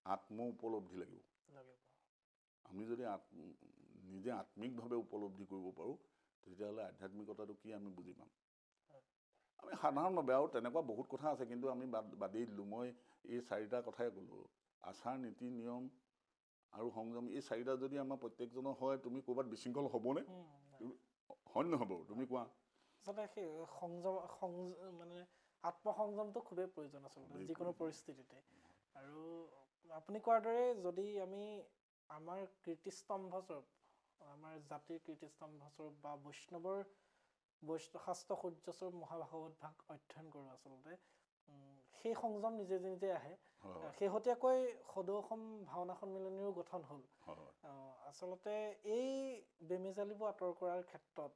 আত্ম উপলব্ধি লাগিব আমি যদি নিজে আত্মিকভাৱে উপলব্ধি কৰিব পাৰোঁ তেতিয়াহ'লে আধ্যাত্মিকতাটো কি আমি বুজি পাম আমি সাধাৰণভাৱে আৰু তেনেকুৱা বহুত কথা আছে কিন্তু আমি বাদেই দিলোঁ মই এই চাৰিটা কথাই ক'লোঁ আচাৰ নীতি নিয়ম আৰু সংযম এই চাৰিটা যদি আমাৰ প্ৰত্যেকজনৰ হয় তুমি ক'ৰবাত বিশৃংখল হ'বনে হয় নহ'ব তুমি কোৱা আচলতে সেই মানে আত্মসংযমটো খুবেই প্ৰয়োজন আচলতে যিকোনো পৰিস্থিতিতে আৰু আপুনি কোৱাৰ দৰে যদি আমি আমাৰ কীৰ্তিস্তম্ভস্বৰূপ আমাৰ জাতিৰ কীৰ্তিস্তম্ভস্বৰূপ বা বৈষ্ণৱ শাস্ত্ৰ সূৰ্যস্বৰূপ মহাভাগৱত ভাগ অধ্যয়ন কৰোঁ আচলতে সেই সংযম নিজে নিজে আহে শেহতীয়াকৈ সদৌ অসম ভাওনা সন্মিলনীৰো গঠন হ'ল আচলতে এই বেমেজালিবোৰ আঁতৰ কৰাৰ ক্ষেত্ৰত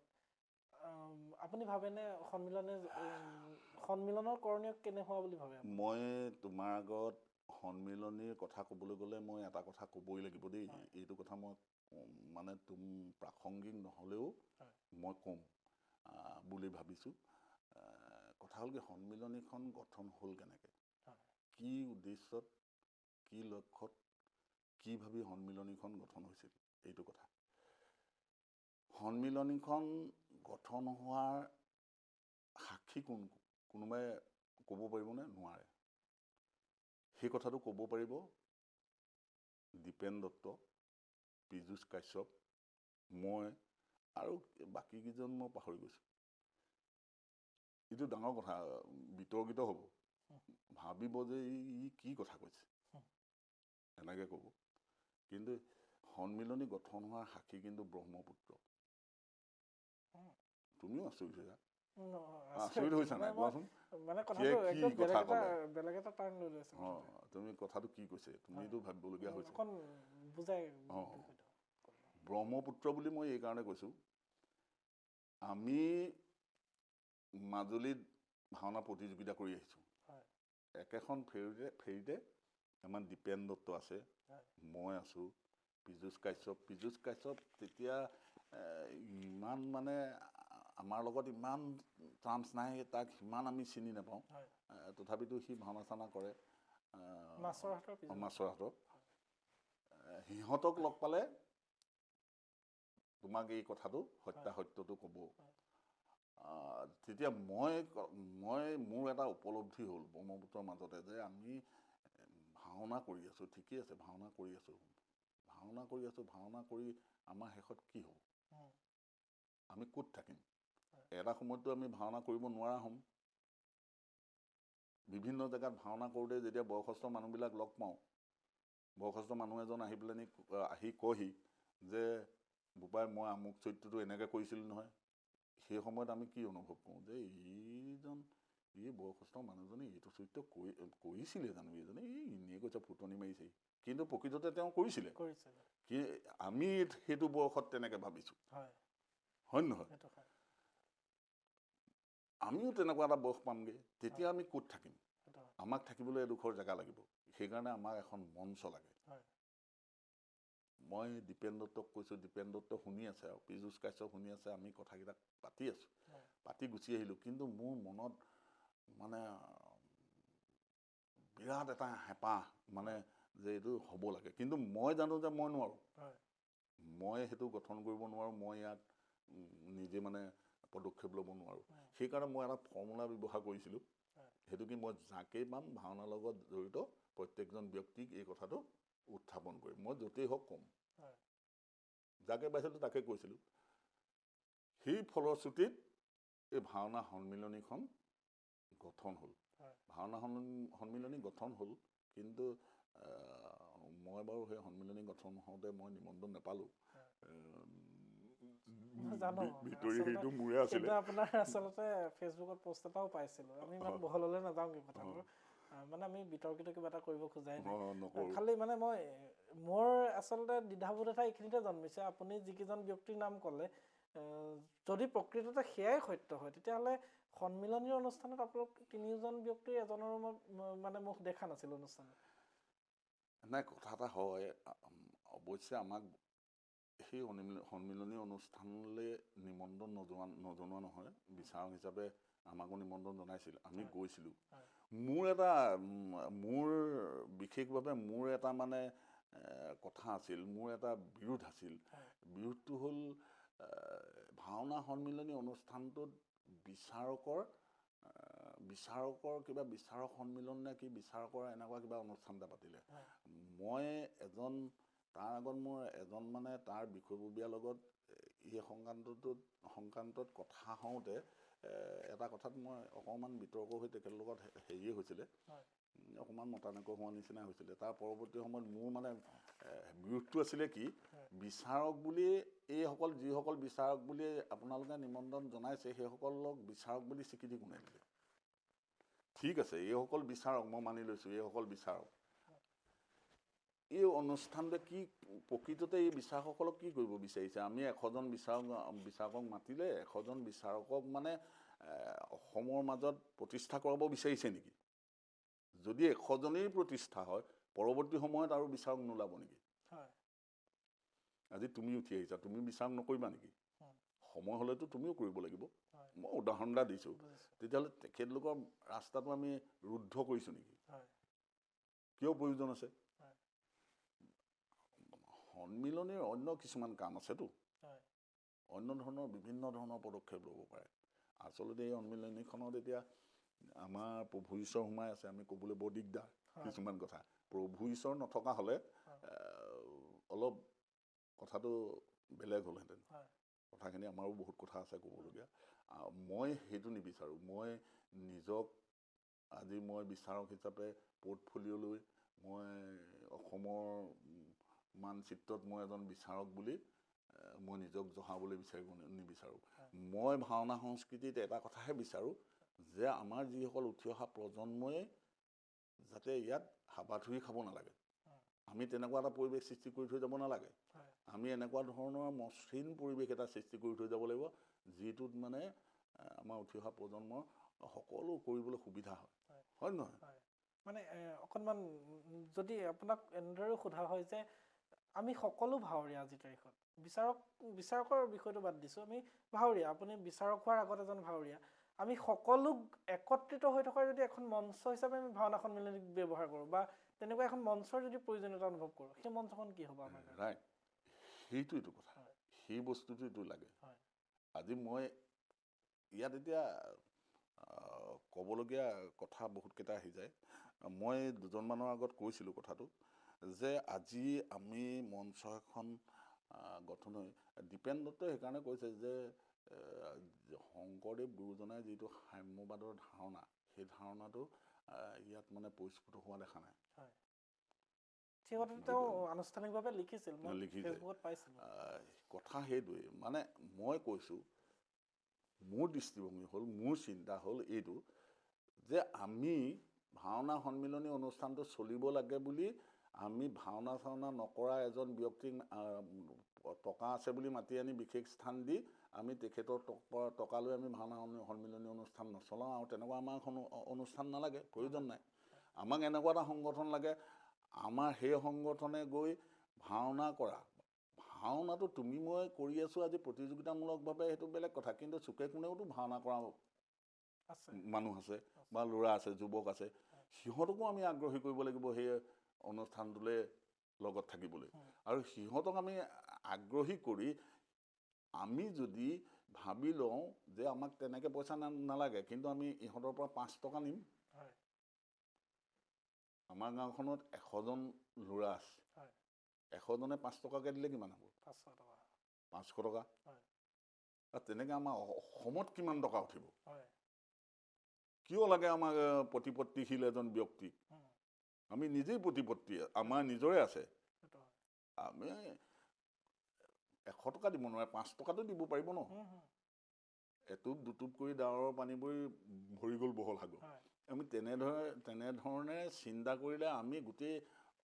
আপুনি ভাবেনে সন্মিলনৰ কৰণীয় কেনে হোৱা বুলি ভাবে মই তোমাৰ আগত সন্মিলনীৰ কথা ক'বলৈ গ'লে মই এটা কথা ক'বই লাগিব দেই এইটো কথা মই মানে প্ৰাসংগিক নহ'লেও মই ক'ম বুলি ভাবিছোঁ কথা হ'ল কি সন্মিলনীখন গঠন হ'ল কেনেকৈ কি উদ্দেশ্যত কি লক্ষ্যত কি ভাবি সন্মিলনীখন গঠন হৈছিল এইটো কথা সন্মিলনীখন গঠন হোৱাৰ সাক্ষী কোনোবাই ক'ব পাৰিবনে নোৱাৰে সেই কথাটো ক'ব পাৰিব দীপেন দত্ত পীযুষ কাশ্যপ মই আৰু বাকী কেইজন মই পাহৰি গৈছোঁ এইটো ডাঙৰ কথা বিতৰ্কিত হ'ব ভাবিব যে ই কি কথা কৈছে এনেকৈ ক'ব কিন্তু সন্মিলনী গঠন হোৱাৰ সাক্ষী কিন্তু ব্ৰহ্মপুত্ৰ তুমিও আচৰিত হৈছা নাই কোৱাচোন তুমি কথাটো কি কৈছে তুমিতো ভাবিবলগীয়া হৈছে ব্ৰহ্মপুত্ৰ বুলি মই এই কাৰণে কৈছোঁ আমি মাজুলীত ভাওনা প্ৰতিযোগিতা কৰি আহিছোঁ একেখন ফেৰীতে আমাৰ দীপেন দত্ত আছে মই আছোঁ পীযুষ কাশ্যপ তেতিয়া ইমান মানে আমাৰ লগত ইমান টাৰ্মছ নাই তাক সিমান আমি চিনি নাপাওঁ তথাপিতো সি ভাওনা চাওনা কৰে মাছৰ হাতত সিহঁতক লগ পালে তোমাক এই কথাটো সত্যটো ক'ব তেতিয়া মই মোৰ এটা উপলব্ধি হ'ল ব্ৰহ্মপুত্ৰৰ মাজতে যে আমি ভাওনা কৰি আছোঁ ঠিকেই আছে ভাওনা কৰি আছোঁ আমাৰ শেষত কি হ'ব আমি ক'ত থাকিম এটা সময়ততো আমি ভাওনা কৰিব নোৱাৰা হ'ম বিভিন্ন জেগাত ভাওনা কৰোঁতে যেতিয়া বয়সস্থ মানুহবিলাক লগ পাওঁ বয়সস্থ মানুহ এজন আহি কয়হি যে বোপাই মই আমুক চৰিত্ৰটো এনেকৈ কৰিছিলোঁ নহয় সেই সময়ত আমি কি অনুভৱ কৰোঁ যে এই বয়সস্থ মানুহজনে এইটো চৰিত্ৰ কৰিছিলে জানো এইজনে এনেই কৈছে ফুটনি মাৰিছে কিন্তু প্ৰকৃততে তেওঁ কৰিছিলে কি আমি সেইটো বয়সত তেনেকৈ ভাবিছোঁ হয় নহয় আমিও তেনেকুৱা এটা বয়স পামগৈ তেতিয়া আমি ক'ত থাকিম আমাক থাকিবলৈ এডোখৰ জেগা লাগিব সেইকাৰণে আমাক এখন মঞ্চ লাগে মই দীপেন দত্তক কৈছোঁ দীপেন দত্ত শুনি আছে আৰু পীযুষ কাশ্যপ শুনি আছে আমি কথাকেইটা পাতি আছোঁ পাতি গুচি আহিলোঁ কিন্তু মোৰ মনত মানে বিৰাট এটা হেঁপাহ মানে যে এইটো হ'ব লাগে কিন্তু মই জানো যে মই নোৱাৰোঁ মই সেইটো গঠন কৰিব নোৱাৰোঁ মই ইয়াত নিজে মানে পদক্ষেপ ল'ব নোৱাৰোঁ সেইকাৰণে মই এটা ফৰ্মুলা ব্যৱহাৰ কৰিছিলোঁ সেইটো কি মই যাকেই পাম ভাওনাৰ লগত জড়িত প্ৰত্যেকজন ব্যক্তিক এই কথাটো উত্থাপন কৰিম মই য'তেই হওক ক'ম যাকে পাইছিলোঁ তাকে কৈছিলোঁ। সেই ফলশ্ৰুতিত এই ভাওনা সন্মিলনীখন গঠন হ'ল। ভাওনা সন্মিলনী গঠন হ'ল, কিন্তু মই বাৰু সেই সন্মিলনী গঠন হওঁতে মই নিমন্ত্ৰণ নাপালোঁ। জানো ভিতৰি সেইটো মোৰে আছিলে। কিন্তু আপোনাৰ আচলতে ফেচবুকত পোষ্ট এটাও পাইছিলোঁ। আমি ইমান বহললৈ নাযাওঁগৈ কথাবোৰ, মানে আমি বিতৰ্কিত কিবা এটা কৰিব খোজাই নাই। খালি মানে মোৰ আচলতে দ্বিধাবোধ এটা এইখিনিতে জন্মিছে, আপুনি যিকেইজন ব্যক্তিৰ নাম ক'লে, যদি প্ৰকৃততে সেয়াই সত্য হয়, তেতিয়াহ'লে সন্মিলনীৰ অনুষ্ঠানত আপোনালোক তিনিওজন ব্যক্তিৰ এজনৰো মানে মুখ দেখা নাছিল অনুষ্ঠানত। নাই, কথা এটা হয়, অৱশ্যে আমাক সেই সন্মিলনী অনুষ্ঠানলৈ নিমন্ত্ৰণ নজনোৱা নহয়, বিচাৰক হিচাপে আমাকো নিমন্ত্ৰণ জনাইছিল, আমি গৈছিলোঁ। মোৰ বিশেষভাৱে মোৰ এটা মানে কথা আছিল, মোৰ এটা বিৰোধ আছিল। বিৰোধটো হ'ল ভাওনা সন্মিলনী অনুষ্ঠানটোত বিচাৰকৰ কিবা বিচাৰক সন্মিলন নে কি, বিচাৰকৰ এনেকুৱা কিবা অনুষ্ঠান এটা পাতিলে। মই তাৰ আগত মোৰ এজন মানে তাৰ বিষয়ববীয়াৰ লগত এই সংক্ৰান্তত কথা হওঁতে এটা কথাত মই অকণমান বিতৰ্ক হৈ তেখেতৰ লগত হেৰিয়ে হৈছিলে, অকণমান মতানৈক্য হোৱা নিচিনা হৈছিলে। তাৰ পৰৱৰ্তী সময়ত মোৰ মানে বিৰোধটো আছিলে কি, বিচাৰক বুলি যিসকল বিচাৰক বুলি আপোনালোকে নিমন্ত্ৰণ জনাইছে, সেইসকলক বিচাৰক বুলি স্বীকৃতি কোনে দিলে? ঠিক আছে, এইসকল বিচাৰক, মই মানি লৈছোঁ এইসকল বিচাৰক। এই অনুষ্ঠানটোৱে কি প্ৰকৃততে এই বিচাৰকসকলক কি কৰিব বিচাৰিছে? আমি 100জন বিচাৰকক মাতিলে 100জন বিচাৰকক মানে অসমৰ মাজত প্ৰতিষ্ঠা কৰাব বিচাৰিছে নেকি? যদি 100জনেই প্ৰতিষ্ঠা হয়, পৰৱৰ্তী সময়ত আৰু বিচাৰক নোলাব নেকি? আজি তুমি উঠি আহিছা, তুমি বিচাৰক নকৰিবা নেকি? সময় হ'লেতো তুমিও কৰিব লাগিব। মই উদাহৰণ এটা দিছোঁ। তেতিয়াহ'লে তেখেতলোকৰ ৰাস্তাটো আমি ৰুদ্ধ কৰিছোঁ নেকি? কিয় প্ৰয়োজন আছে? সন্মিলনীৰ অন্য কিছুমান কাম আছেতো, বিভিন্ন ধৰণৰ পদক্ষেপ ল'ব পাৰে। আচলতে এই সন্মিলনীখনত এতিয়া আমাৰ প্ৰভু ঈশ্বৰ সোমাই আছে, আমি ক'বলৈ বৰ দিগদাৰ কিছুমান কথা। প্ৰভু ঈশ্বৰ নথকা হ'লে অলপ কথাটো বেলেগ হ'লহেঁতেন। কথাখিনি আমাৰো বহুত কথা আছে ক'বলগীয়া। মই সেইটো নিবিচাৰোঁ। মই নিজক আজি বিচাৰক হিচাপে পৰ্টফলিঅ'লৈ মই অসমৰ মানচিত্ৰত মই এজন বিচাৰক বুলি মই নিজক জহাবলৈ নিবিচাৰোঁ। মই ভাওনা সংস্কৃতিত এটা কথাহে বিচাৰোঁ, যে আমাৰ যিসকল উঠি অহা প্ৰজন্মই যাতে ইয়াত হাবাথুৰি খাব নালাগে। আমি তেনেকুৱা এটা পৰিৱেশ সৃষ্টি কৰি থৈ যাব নালাগে। আমি এনেকুৱা ধৰণৰ মসৃণ পৰিৱেশ এটা সৃষ্টি কৰি থৈ যাব লাগিব, যিটোত মানে আমাৰ উঠি অহা প্ৰজন্মৰ সকলো কৰিবলৈ সুবিধা হয়। হয় নহয়? মানে অকণমান যদি আপোনাক এনেদৰেও সোধা হয় যে আমি সকলো ভাৱৰীয়া আজিৰ তাৰিখত, বিচাৰকৰ বিষয়টো বাদ দিছোঁ, আমি ভাৱৰীয়া, আপুনি বিচাৰক হোৱাৰ আগত এজন ভাৱৰীয়া, আমি সকলো একত্ৰিত হৈ থকাৰ যদি এখন মঞ্চ হিচাপে আমি ভাওনা সন্মিলনীক ব্যৱহাৰ কৰোঁ, বা তেনেকুৱা এখন মঞ্চৰ যদি প্ৰয়োজনীয়তা অনুভৱ কৰোঁ, সেই মঞ্চখন কি হ'ব আমাৰ কাৰণে? ৰাইট, সেইটোৱেইটো কথা। সেই বস্তুটোৱেইটো লাগে। আজি মই ইয়াত এতিয়া ক'বলগীয়া কথা বহুতকেইটা আহি যায়। মই দুজনমানৰ আগত কৈছিলোঁ কথাটো, যে আজি আমি মঞ্চ এখন গঠন হৈ, দীপেন দত্তই সেইকাৰণে কৈছে যে শংকৰদেৱ গুৰুজনাই যিটো সাম্যবাদৰ ধাৰণা, সেই ধাৰণাটো ইয়াত মানে পৰিস্ফুট হোৱা দেখা নাই। আনুষ্ঠানিকভাৱে লিখিছিল, কথা সেইটোৱেই। মানে মই কৈছোঁ, মোৰ দৃষ্টিভংগী হ'ল, মোৰ চিন্তা হ'ল এইটো, যে আমি ভাওনা সন্মিলনী অনুষ্ঠানটো চলিব লাগে বুলি আমি ভাওনা চাওনা নকৰা এজন ব্যক্তিক টকা আছে বুলি মাতি আনি বিশেষ স্থান দি আমি তেখেতৰ টকা লৈ আমি ভাওনা সন্মিলনী অনুষ্ঠান নচলাওঁ, আৰু তেনেকুৱা আমাৰ অনুষ্ঠান নালাগে, প্ৰয়োজন নাই। আমাক এনেকুৱা এটা সংগঠন লাগে, আমাৰ সেই সংগঠনে গৈ ভাওনা কৰা, ভাওনাটো তুমি মই কৰি আছোঁ আজি প্ৰতিযোগিতামূলকভাৱে, সেইটো বেলেগ কথা, কিন্তু চুকে কোণেওতো ভাওনা কৰা মানুহ আছে বা ল'ৰা আছে, যুৱক আছে, সিহঁতকো আমি আগ্ৰহী কৰিব লাগিব সেই অনুষ্ঠানটোলৈ লগত থাকিবলৈ। আৰু সিহঁতক আমি আগ্ৰহী কৰি আমি যদি ভাবি লওঁ যে আমাক তেনেকৈ পইচা নালাগে, কিন্তু আমি ইহঁতৰ পৰা 5 টকা নিম। আমাৰ গাঁওখনত 100জন ল'ৰা আছে, 100জনে 5 টকাকৈ দিলে কিমান হ'ব? 500 টকা হয় আৰু তেনেকৈ আমাৰ অসমত কিমান টকা উঠিব হয় কিয় লাগে আমাক প্ৰতিপত্তিশীল এজন ব্যক্তি আমি নিজেই প্ৰতিপত্তি আমাৰ নিজৰে আছে সেইটো হয় আমি 100 টকা দিব নোৱাৰে 5 টকাটো দিব পাৰিব ন এটোপ দুটোপ কৰি ডাৱৰৰ পানীবোৰ ভৰি গ'ল বহল সাগৰ হয় আমি তেনেধৰণে চিন্তা কৰিলে আমি গোটেই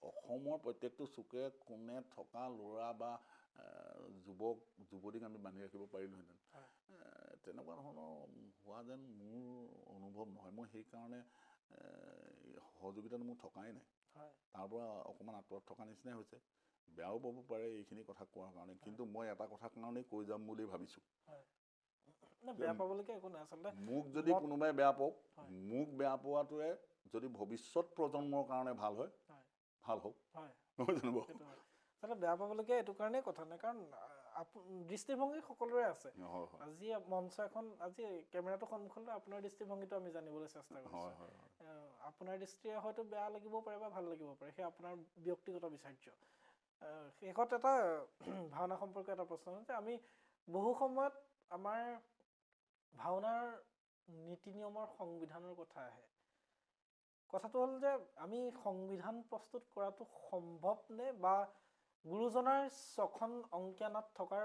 অসমৰ প্ৰত্যেকটো চুকে কোণে থকা ল'ৰা বা যুৱক যুৱতীক আমি বান্ধি ৰাখিব পাৰিলোহেঁতেন হয় তেনেকুৱা ধৰণৰ হোৱা যেন মোৰ অনুভৱ নহয় মই সেইকাৰণে সহযোগিতাটো মোৰ থকাই নাই হয় তাৰ পৰা অকণমান আঁতৰত থকা নিচিনাই হৈছে বেয়াও পাব পাৰে এইখিনি কথা কোৱাৰ কাৰণে কিন্তু মই এটা কথা কাৰণেই কৈ যাম বুলি ভাবিছোঁ হয় বেয়া পাবলগীয়া একো নাই আচলতে মোক যদি কোনোবাই বেয়া পাওক হয় মোক বেয়া পোৱাটোৱে যদি ভৱিষ্যত প্ৰজন্মৰ কাৰণে ভাল হয় হয় ভাল হওক হয় নহয় জানো বাৰু সেইটো হয় আচলতে বেয়া পাবলগীয়া এইটো কাৰণেই কথা নাই কাৰণ দৃষ্টিভংগী সকলোৰে আছে হয় হয় আজি মঞ্চ এখন আজি কেমেৰাটো সন্মুখলৈ আপোনাৰ দৃষ্টিভংগীটো আমি জানিবলৈ চেষ্টা কৰিছোঁ হয় হয় হয় আপোনাৰ দৃষ্টিৰে হয়তো বেয়া লাগিব পাৰে বা ভাল লাগিব পাৰে সেই আপোনাৰ ব্যক্তিগত বিচাৰ্য শেষত এটা ভাওনা সম্পৰ্কে এটা প্ৰশ্ন যে আমি বহু সময়ত আমাৰ ভাওনাৰ নীতি নিয়মৰ সংবিধানৰ কথা আহে কথাটো হ'ল যে আমি সংবিধান প্ৰস্তুত কৰাটো সম্ভৱ নে বা গুৰুজনাৰ ছখন অংকীয়ানাট থকাৰ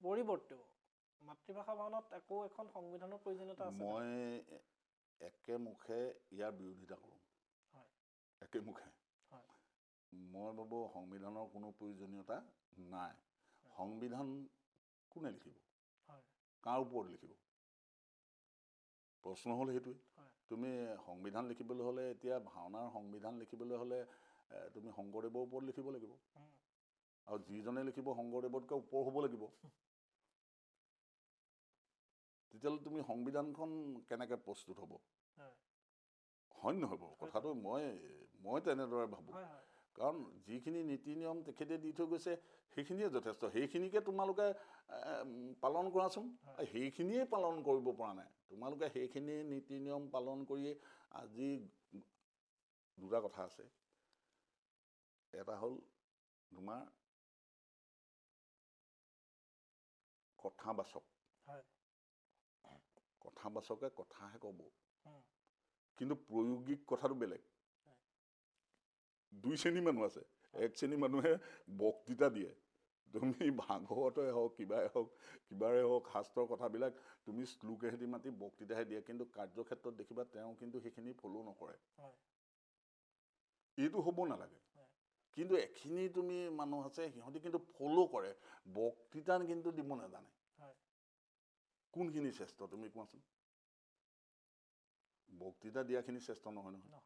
পৰিৱৰ্তেও মাতৃভাষা ভাওনাত আকৌ এখন সংবিধানৰ প্ৰয়োজনীয়তা আছে মই একেমুখে ইয়াৰ বিৰোধিতা কৰোঁ হয় একেমুখে হয় মই ভাবোঁ সংবিধানৰ কোনো প্ৰয়োজনীয়তা নাই সংবিধান কোনে লিখিব হয় কাৰ ওপৰত লিখিব প্ৰশ্ন হ'ল সেইটোৱে হয় তুমি সংবিধান লিখিবলৈ হ'লে এতিয়া ভাওনাৰ সংবিধান লিখিবলৈ হ'লে তুমি শংকৰদেৱৰ ওপৰত লিখিব লাগিব আৰু যিজনে লিখিব শংকৰদেৱতকৈ ওপৰ হ'ব লাগিব তেতিয়াহ'লে তুমি সংবিধানখন কেনেকৈ প্ৰস্তুত হ'ব হয় নহয় বাৰু কথাটো মই তেনেদৰে ভাবোঁ কাৰণ যিখিনি নীতি নিয়ম তেখেতে দি থৈ গৈছে সেইখিনিয়ে যথেষ্ট সেইখিনিকে তোমালোকে পালন কৰাচোন সেইখিনিয়ে পালন কৰিব পৰা নাই তোমালোকে সেইখিনি নীতি নিয়ম পালন কৰিয়ে আজি দুটা কথা আছে এটা হ'ল তোমাৰ কথাবাচক কথাবাচকে কথাহে ক'ব কিন্তু প্ৰায়োগিক কথাটো বেলেগ দুই শ্ৰেণীৰ মানুহ আছে এক শ্ৰেণীৰ মানুহে বক্তৃতা দিয়ে তুমি ভাগৱতই হওক কিবাৰে হওক শাস্ত্ৰৰ কথাবিলাক তুমি শ্লোকেহেঁতি মাতি বক্তৃতাহে দিয়ে কিন্তু কাৰ্যক্ষেত্ৰত দেখিবা তেওঁ কিন্তু সেইখিনি ফ'ল' নকৰে এইটো হ'ব নালাগে কিন্তু এখিনি তুমি মানুহ আছে সিহঁতি কিন্তু ফ'ল' কৰে বক্তৃতা কিন্তু দিব নাজানে কোনখিনি শ্ৰেষ্ঠ তুমি কোৱাচোন বক্তৃতা দিয়াখিনি শ্ৰেষ্ঠ নহয় নহয়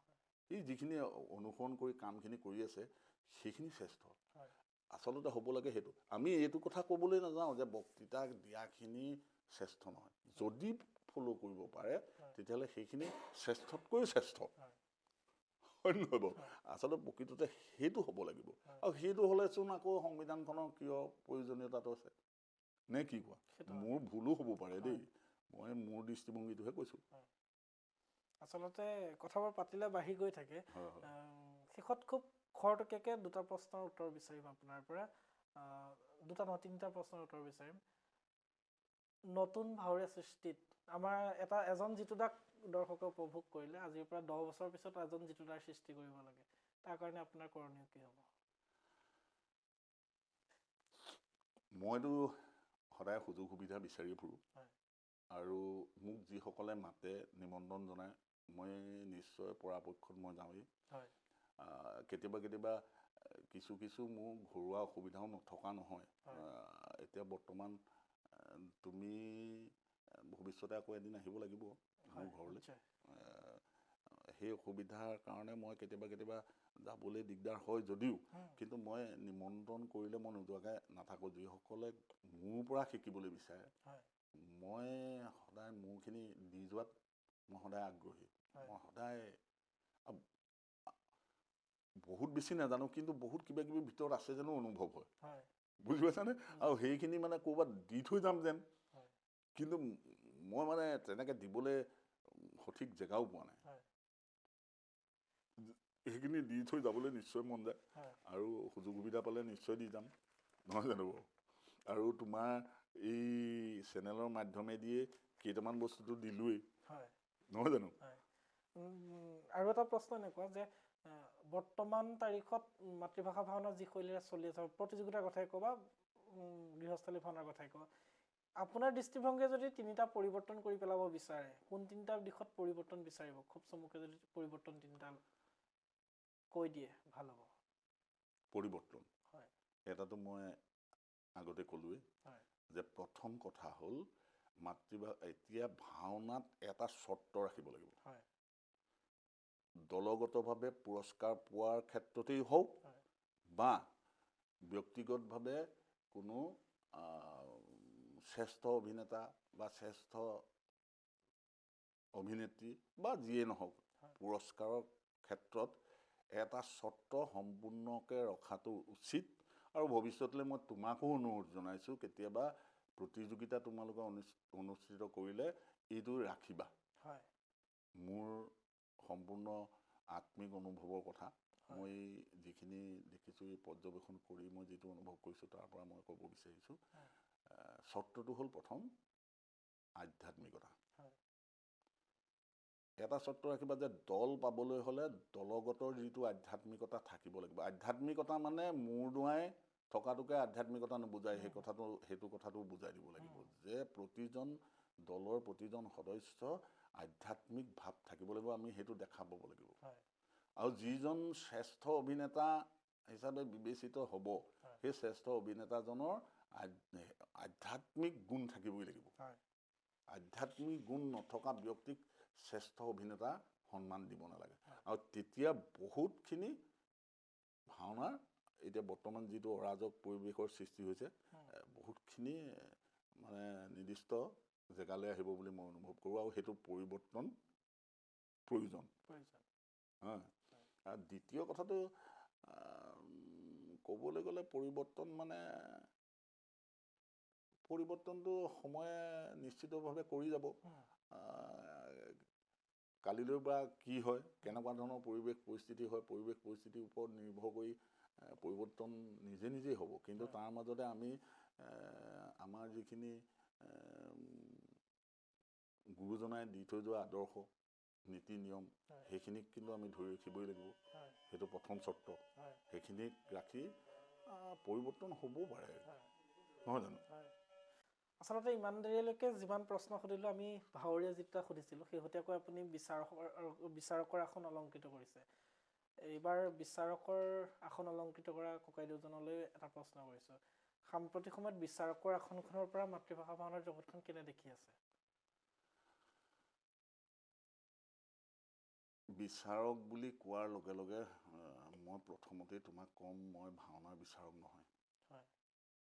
এই যিখিনি অনুসৰণ কৰি কামখিনি কৰি আছে সেইখিনি শ্ৰেষ্ঠ আচলতে হ'ব লাগে সেইটো আমি এইটো কথা ক'বলৈ নাযাওঁ যে বক্তৃতা দিয়াখিনি শ্ৰেষ্ঠ নহয় যদি ফ'ল' কৰিব পাৰে তেতিয়াহ'লে সেইখিনি শ্ৰেষ্ঠতকৈও শ্ৰেষ্ঠ হয় নহয় বাৰু আচলতে প্ৰকৃততে সেইটো হ'ব লাগিব আৰু সেইটো হ'লেচোন আকৌ সংবিধানখনৰ কিয় প্ৰয়োজনীয়তাটো আছে নে কি কোৱা মোৰ ভুলো হ'ব পাৰে দেই মই মোৰ দৃষ্টিভংগীটোহে কৈছোঁ আচলতে কথাবোৰ পাতিলে বাঢ়ি গৈ থাকে শেষত খুব খৰতকীয়াকৈ দুটা প্ৰশ্নৰ উত্তৰ বিচাৰিম আপোনাৰ পৰা দুটা নহয় তিনিটা প্ৰশ্নৰ উত্তৰ বিচাৰিম নতুন ভাৱৰীয়া সৃষ্টিত আমাৰ এজন জিতুদাক দৰ্শকে উপভোগ কৰিলে আজিৰ পৰা 10 বছৰ পিছত এজন জিতুদাৰ সৃষ্টি কৰিব লাগে তাৰ কাৰণে আপোনাৰ কৰণীয় কি হ'ব মইতো সদায় সুযোগ সুবিধা বিচাৰি ফুৰোঁ আৰু মোক যিসকলে মাতে নিমন্ত্ৰণ জনায় মই নিশ্চয় পৰাপক্ষত মই যাওঁৱেই কেতিয়াবা কিছু মোৰ ঘৰুৱা অসুবিধাও নথকা নহয় এতিয়া বৰ্তমান তুমি ভৱিষ্যতে আকৌ এদিন আহিব লাগিব মোৰ ঘৰলৈ সেই অসুবিধাৰ কাৰণে মই কেতিয়াবা যাবলৈ দিগদাৰ হয় যদিও কিন্তু মই নিমন্ত্ৰণ কৰিলে মই নোযোৱাকৈ নাথাকোঁ যিসকলে মোৰ পৰা শিকিবলৈ বিচাৰে মই সদায় মোৰখিনি দি যোৱাত মই সদায় আগ্ৰহী মই সদায় বহুত বেছি নাজানো কিন্তু বহুত কিবা কিবি ভিতৰত আছে যেনো অনুভৱ হয় বুজি পাইছানে আৰু সেইখিনি মানে ক'ৰবাত দি থৈ যাম যেন কিন্তু মই মানে তেনেকৈ দিবলৈ সঠিক জেগাও পোৱা নাই সেইখিনি দি থৈ যাবলৈ নিশ্চয় মন যায় আৰু সুযোগ সুবিধা পালে নিশ্চয় দি যাম নহয় জানো বাৰু আৰু তোমাৰ এই চেনেলৰ মাধ্যমেদিয়ে কেইটামান বস্তুটো দিলোৱেই হয় নহয় জানো হয় আৰু এটা প্ৰশ্ন এনেকুৱা যে বৰ্তমান তাৰিখত মাতৃভাষা ভাওনা যি শৈলীৰে চলি আছে প্ৰতিযোগিতাৰ কথাই কওঁ বা গৃহস্থলী ভাওনাৰ কথাই কওঁ আপোনাৰ দৃষ্টিভংগীয়ে যদি তিনিটা পৰিৱৰ্তন কৰি পেলাব বিচাৰে কোন তিনিটা দিশত পৰিৱৰ্তন বিচাৰিব খুব চমুকে যদি পৰিৱৰ্তন তিনিটা কৈ দিয়ে ভাল হ'ব পৰিৱৰ্তন হয় এটাতো মই আগতে ক'লোৱেই হয় যে প্ৰথম কথা হ'ল মাতৃভাষা এতিয়া ভাওনাত এটা চৰ্ত ৰাখিব লাগিব হয় দলগতভাৱে পুৰস্কাৰ পোৱাৰ ক্ষেত্ৰতেই হওক হয় বা ব্যক্তিগতভাৱে কোনো শ্ৰেষ্ঠ অভিনেতা বা শ্ৰেষ্ঠ অভিনেত্ৰী বা যিয়ে নহওক হয় পুৰস্কাৰৰ ক্ষেত্ৰত এটা চৰ্ত সম্পূৰ্ণকৈ ৰখাটো উচিত আৰু ভৱিষ্যতলৈ মই তোমাকো অনুৰোধ জনাইছোঁ কেতিয়াবা প্ৰতিযোগিতা তোমালোকে অনুষ্ঠিত কৰিলে এইটো ৰাখিবা হয় মোৰ সম্পূৰ্ণ আত্মিক অনুভৱৰ কথা হয় মই যিখিনি দেখিছোঁ এই পৰ্যবেক্ষণ কৰি মই যিটো অনুভৱ কৰিছোঁ তাৰ পৰা মই ক'ব বিচাৰিছোঁ হয় চৰ্তটো হ'ল প্ৰথম আধ্যাত্মিকতা হয় এটা চৰ্ত ৰাখিবা যে দল পাবলৈ হ'লে দলগতৰ যিটো আধ্যাত্মিকতা থাকিব লাগিব আধ্যাত্মিকতা মানে মূৰ দোৱাই থকাটোকে আধ্যাত্মিকতা নুবুজায় সেইটো কথাটো বুজাই দিব লাগিব যে প্ৰতিজন দলৰ প্ৰতিজন সদস্য আধ্যাত্মিক ভাৱ থাকিব লাগিব আমি সেইটো দেখা পাব লাগিব হয় আৰু যিজন শ্ৰেষ্ঠ অভিনেতা হিচাপে বিবেচিত হ'ব সেই শ্ৰেষ্ঠ অভিনেতাজনৰ আধ্যাত্মিক গুণ থাকিবই লাগিব হয় আধ্যাত্মিক গুণ নথকা ব্যক্তিক শ্ৰেষ্ঠ অভিনেতা সন্মান দিব নালাগে আৰু তেতিয়া বহুতখিনি ভাওনাৰ এতিয়া বৰ্তমান যিটো অৰাজক পৰিৱেশৰ সৃষ্টি হৈছে বহুতখিনি মানে নিৰ্দিষ্ট জেগালৈ আহিব বুলি মই অনুভৱ কৰোঁ আৰু সেইটো পৰিৱৰ্তন প্ৰয়োজন আৰু দ্বিতীয় কথাটো ক'বলৈ গ'লে পৰিৱৰ্তন মানে পৰিৱৰ্তনটো সময়ে নিশ্চিতভাৱে কৰি যাব কালিলৈ বা কি হয় কেনেকুৱা ধৰণৰ পৰিৱেশ পৰিস্থিতিৰ ওপৰত নিৰ্ভৰ কৰি পৰিৱৰ্তন নিজে নিজেই হ'ব কিন্তু তাৰ মাজতে আমি আমাৰ যিখিনি গুৰুজনাই দি থৈ যোৱা আদৰ্শ নীতি নিয়ম সেইখিনিক কিন্তু আমি ধৰি ৰাখিবই লাগিব সেইটো প্ৰথম চৰ্ত সেইখিনিক ৰাখি পৰিৱৰ্তন হ'বও পাৰে নহয় জানো আচলতে ইমান দেৰিলৈকে যিমান প্ৰশ্ন সুধিলোঁ আমি ভাৱৰীয়া যিটা সুধিছিলোঁ শেহতীয়াকৈ আপুনি বিচাৰকৰ আসন অলংকৃত কৰিছে এইবাৰ বিচাৰকৰ আসন অলংকৃত কৰা ককাইদেউজনলৈ এটা প্ৰশ্ন কৰিছোঁ সাম্প্ৰতিক সময়ত বিচাৰকৰ আসনখনৰ পৰা মাতৃভাষা ভাওনাৰ জগতখন কেনে দেখি আছে বিচাৰক বুলি কোৱাৰ লগে লগে মই প্ৰথমতেই তোমাক ক'ম মই ভাওনাৰ বিচাৰক নহয়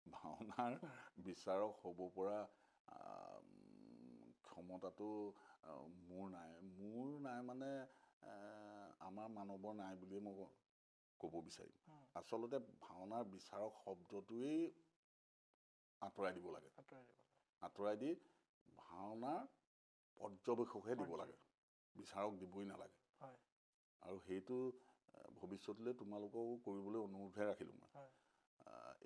ভাওনাৰ বিচাৰক হ'ব পৰা ক্ষমতাটো মোৰ নাই মানে আমাৰ মানৱৰ নাই বুলিয়ে মই ক'ব বিচাৰিম আচলতে ভাওনাৰ বিচাৰক শব্দটোৱেই আঁতৰাই দিব লাগে আঁতৰাই দি ভাওনাৰ পৰ্যবেক্ষকহে দিব লাগে বিচাৰক দিবই নালাগে আৰু সেইটো ভৱিষ্যতলৈ তোমালোককো কৰিবলৈ অনুৰোধহে ৰাখিলোঁ মই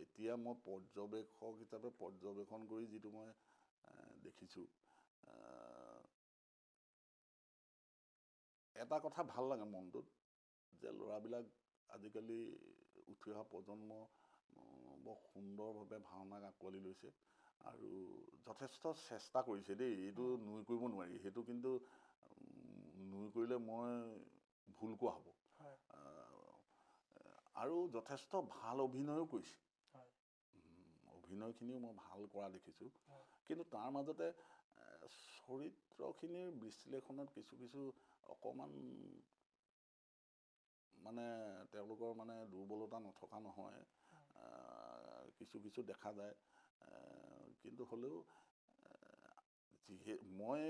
এতিয়া মই পৰ্যবেক্ষক হিচাপে পৰ্যবেক্ষণ কৰি যিটো মই দেখিছোঁ এটা কথা ভাল লাগে মনটোত যে ল'ৰাবিলাক আজিকালি উঠি অহা প্ৰজন্ম বৰ সুন্দৰভাৱে ভাওনাক আঁকোৱালি লৈছে আৰু যথেষ্ট চেষ্টা কৰিছে দেই এইটো নুই কৰিব নোৱাৰি সেইটো কিন্তু নুই কৰিলে মই ভুল কোৱা হ'ব আৰু যথেষ্ট ভাল অভিনয়ো কৰিছে অভিনয়খিনিও মই ভাল কৰা দেখিছোঁ কিন্তু তাৰ মাজতে চৰিত্ৰখিনিৰ বিশ্লেষণত কিছু অকণমান মানে তেওঁলোকৰ মানে দুৰ্বলতা নথকা নহয় কিছু দেখা যায় কিন্তু হ'লেও মই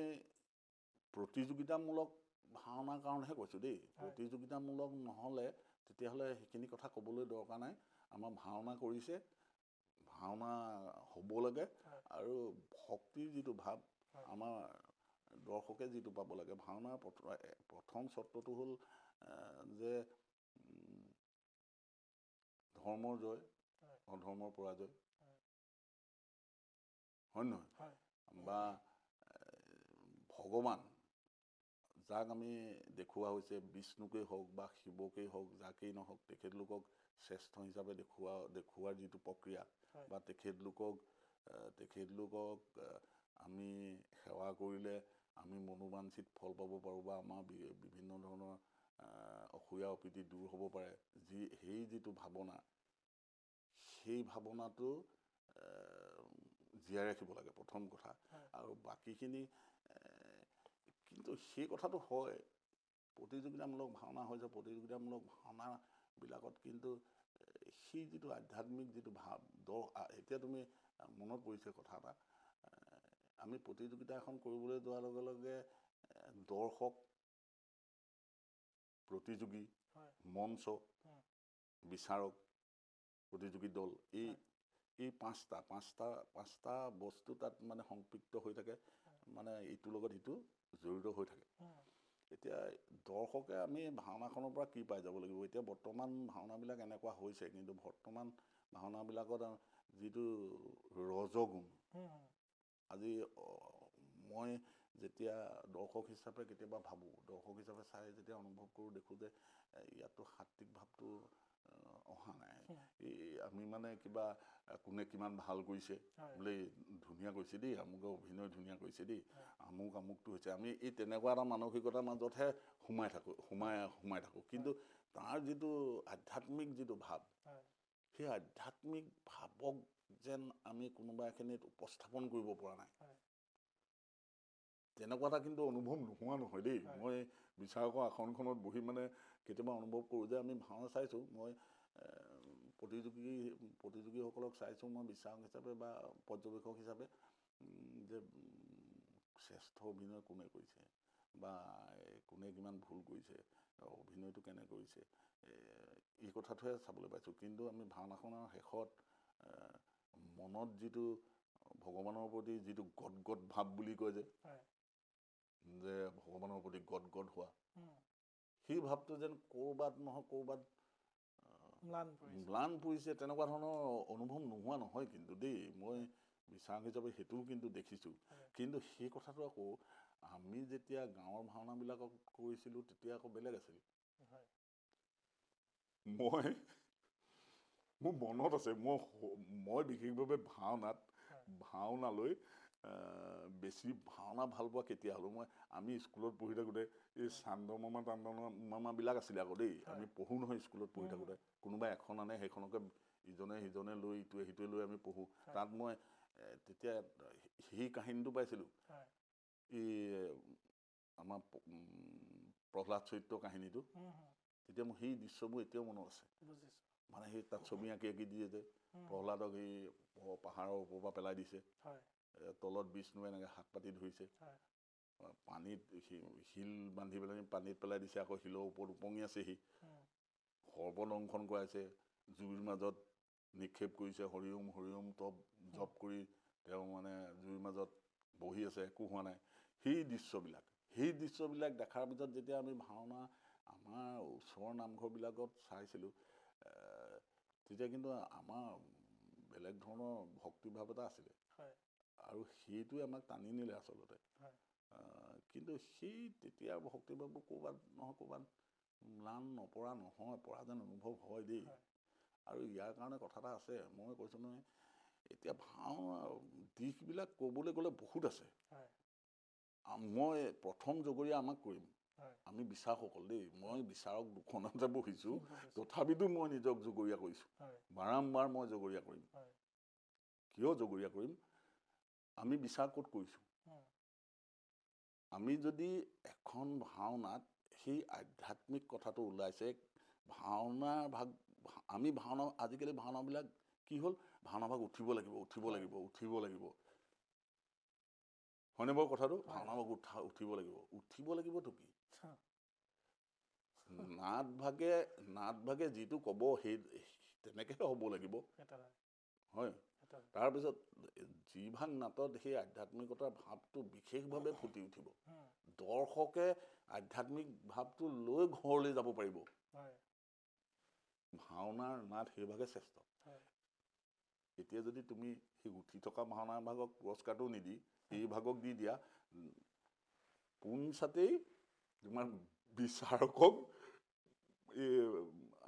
প্ৰতিযোগিতামূলক ভাওনাৰ কাৰণেহে কৈছোঁ দেই প্ৰতিযোগিতামূলক নহ'লে তেতিয়াহ'লে সেইখিনি কথা ক'বলৈ দৰকাৰ নাই আমাৰ ভাওনা কৰিছে ভাওনা হ'ব লাগে আৰু ভক্তিৰ যিটো ভাৱ আমাৰ দৰ্শকে যিটো পাব লাগে ভাওনাৰ প্ৰথম চৰ্তটো হ'ল যে ধৰ্মৰ জয় অধৰ্মৰ পৰাজয় হয় নহয় হয় বা ভগৱান যাক আমি দেখুওৱা হৈছে বিষ্ণুকেই হওক বা শিৱকেই হওক যাকেই নহওক তেখেতলোকক শ্ৰেষ্ঠ হিচাপে দেখুওৱাৰ যিটো প্ৰক্ৰিয়া হয় বা তেখেতলোকক আমি সেৱা কৰিলে আমি মনোবাঞ্ছিত ফল পাব পাৰোঁ বা আমাৰ বিভিন্ন ধৰণৰ অসূয়া অপ্ৰীতি দূৰ হ'ব পাৰে সেই যিটো ভাৱনা সেই ভাৱনাটো জীয়াই ৰাখিব লাগে প্ৰথম কথা হয় আৰু বাকীখিনি কিন্তু সেই কথাটো হয় প্ৰতিযোগিতামূলক ভাওনা হৈছে প্ৰতিযোগিতামূলক ভাওনাবিলাকত কিন্তু সেই যিটো আধ্যাত্মিক যিটো ভাৱ এতিয়া তুমি মনত পৰিছে কথা এটা আমি প্ৰতিযোগিতা এখন কৰিবলৈ যোৱাৰ লগে লগে দৰ্শক প্ৰতিযোগী হয় মঞ্চ বিচাৰক প্ৰতিযোগী দল এই পাঁচটা বস্তু তাত মানে সংপৃক্ত হৈ থাকে মানে ইটোৰ লগত ইটো জড়িত হৈ থাকে এতিয়া দৰ্শকে আমি ভাওনাখনৰ পৰা কি পাই যাব লাগিব এতিয়া বৰ্তমান ভাওনাবিলাক এনেকুৱা হৈছে কিন্তু বৰ্তমান ভাওনাবিলাকত যিটো ৰজগুণ আজি মই যেতিয়া দৰ্শক হিচাপে কেতিয়াবা ভাবোঁ দৰ্শক হিচাপে চাই যেতিয়া অনুভৱ কৰোঁ দেখোঁ যে ইয়াতো সাত্বিক ভাৱটো অহা নাই আমি মানে কিবা কোনে কিমান ভাল কৰিছে বোলে ধুনীয়া কৰিছে দেই আমুকে অভিনয় ধুনীয়া কৰিছে দেই আমুকটো হৈছে আমি এই তেনেকুৱা এটা মানসিকতাৰ মাজতহে সোমাই থাকোঁ কিন্তু তাৰ যিটো আধ্যাত্মিক যিটো ভাৱ সেই আধ্যাত্মিক ভাৱক যেন আমি কোনোবা এখিনিত উপস্থাপন কৰিব পৰা নাই তেনেকুৱা এটা কিন্তু অনুভৱ নোহোৱা নহয় দেই মই বিচাৰকৰ আসনখনত বহি মানে কেতিয়াবা অনুভৱ কৰোঁ যে আমি ভাওনা চাইছোঁ মই প্ৰতিযোগীসকলক চাইছোঁ মই বিচাৰক হিচাপে বা পৰ্যবেক্ষক হিচাপে যে শ্ৰেষ্ঠ অভিনয় কোনে কৰিছে বা কোনে কিমান ভুল কৰিছে অভিনয়টো কেনে কৰিছে এই কথাটোহে চাবলৈ পাইছোঁ কিন্তু আমি ভাওনাখনৰ শেষত মনত যিটো ভগৱানৰ প্ৰতি যিটো গদগদ ভাৱ বুলি কয় যে ভগৱানৰ প্ৰতি গদগদ হোৱা সেই ভাৱটো যেন ক'ৰবাত নহয় ক'ৰবাত ম্লান পৰিছে তেনেকুৱা ধৰণৰ অনুভৱ নোহোৱা নহয় কিন্তু দেই মই বিচাৰক হিচাপে সেইটোও কিন্তু দেখিছোঁ কিন্তু সেই কথাটো আকৌ আমি যেতিয়া গাঁৱৰ ভাওনাবিলাকক কৰিছিলোঁ তেতিয়া আকৌ বেলেগ আছিল মোৰ মনত আছে মই বিশেষভাৱে ভাওনালৈ বেছি ভাওনা ভাল পোৱা কেতিয়া হ'লোঁ আমি স্কুলত পঢ়ি থাকোঁতে এই চান্দমামাবিলাক আছিলে আকৌ দেই আমি পঢ়োঁ নহয় স্কুলত পঢ়ি থাকোঁতে কোনোবাই এখন আনে সেইখনকে সিজনে লৈ সিটোৱে লৈ আমি পঢ়োঁ তাত মই তেতিয়া সেই কাহিনীটো পাইছিলোঁ এই আমাৰ প্ৰহ্লাদ চৰিত্ৰ কাহিনীটো তেতিয়া মোৰ সেই দৃশ্যবোৰ এতিয়াও মনত আছে মানে সেই তাত ছবি আঁকি দিয়ে যে প্ৰহ্লাদক সেই পাহাৰৰ ওপৰৰ পৰা পেলাই দিছে তলত বিষ্ণুৱে এনেকৈ হাত পাতি ধৰিছে পানীত শিল বান্ধি পেলাই পানীত পেলাই দিছে আকৌ শিলৰ ওপৰত উপঙি আছেহি সৰ্বদংশন কৰাইছে জুইৰ মাজত নিক্ষেপ কৰিছে হৰিওম হৰিওম তপ জপ কৰি তেওঁ মানে জুইৰ মাজত বহি আছে একো হোৱা নাই সেই দৃশ্যবিলাক দেখাৰ পিছত যেতিয়া আমি ভাওনা আমাৰ ওচৰৰ নামঘৰবিলাকত চাইছিলোঁ তেতিয়া কিন্তু আমাৰ বেলেগ ধৰণৰ ভক্তিভাৱ এটা আছিলে আৰু সেইটোৱে আমাক টানি নিলে আচলতে কিন্তু সেই তেতিয়াৰ ভক্তিভাৱবোৰ ক'ৰবাত নহয় ক'ৰবাত ম্লান নপৰা নহয় পৰা যেন অনুভৱ হয় দেই আৰু ইয়াৰ কাৰণে কথা এটা আছে মই কৈছোঁ নহয় এতিয়া ভাওনা দিশবিলাক ক'বলৈ গ'লে বহুত আছে মই প্ৰথম জগৰীয়া আমাক কৰিম আমি বিচাৰকসকল দেই মই বিচাৰক দুখনতে বহিছোঁ তথাপিতো মই নিজক জগৰীয়া কৰিছোঁ বাৰম্বাৰ মই জগৰীয়া কৰিম কিয় জগৰীয়া কৰিম আমি বিচাৰ ক'ত কৰিছোঁ আমি যদি এখন ভাওনাত সেই আধ্যাত্মিক কথাটো ওলাইছে আজিকালি ভাওনাবিলাক কি হ'ল ভাওনা ভাগ উঠিব লাগিব হয়নে বাৰু কথাটো ভাওনা ভাগ উঠিব লাগিবতো কি নাট ভাগে যিটো ক'ব সেই তেনেকৈহে হ'ব লাগিব হয় তাৰপিছত যিভাগ নাটত সেই আধ্যাত্মিকতাৰ ভাৱটো বিশেষভাৱে ফুটি উঠিব দৰ্শকে আধ্যাত্মিক ভাৱটো লৈ ঘৰলৈ যাব পাৰিব ভাওনাৰ নাট সেইভাগে শ্ৰেষ্ঠ এতিয়া যদি তুমি সেই উঠি থকা ভাওনা ভাগক পুৰস্কাৰটো নিদি এই ভাগক দি দিয়া, পোনচাতেই তোমাৰ বিচাৰকক এই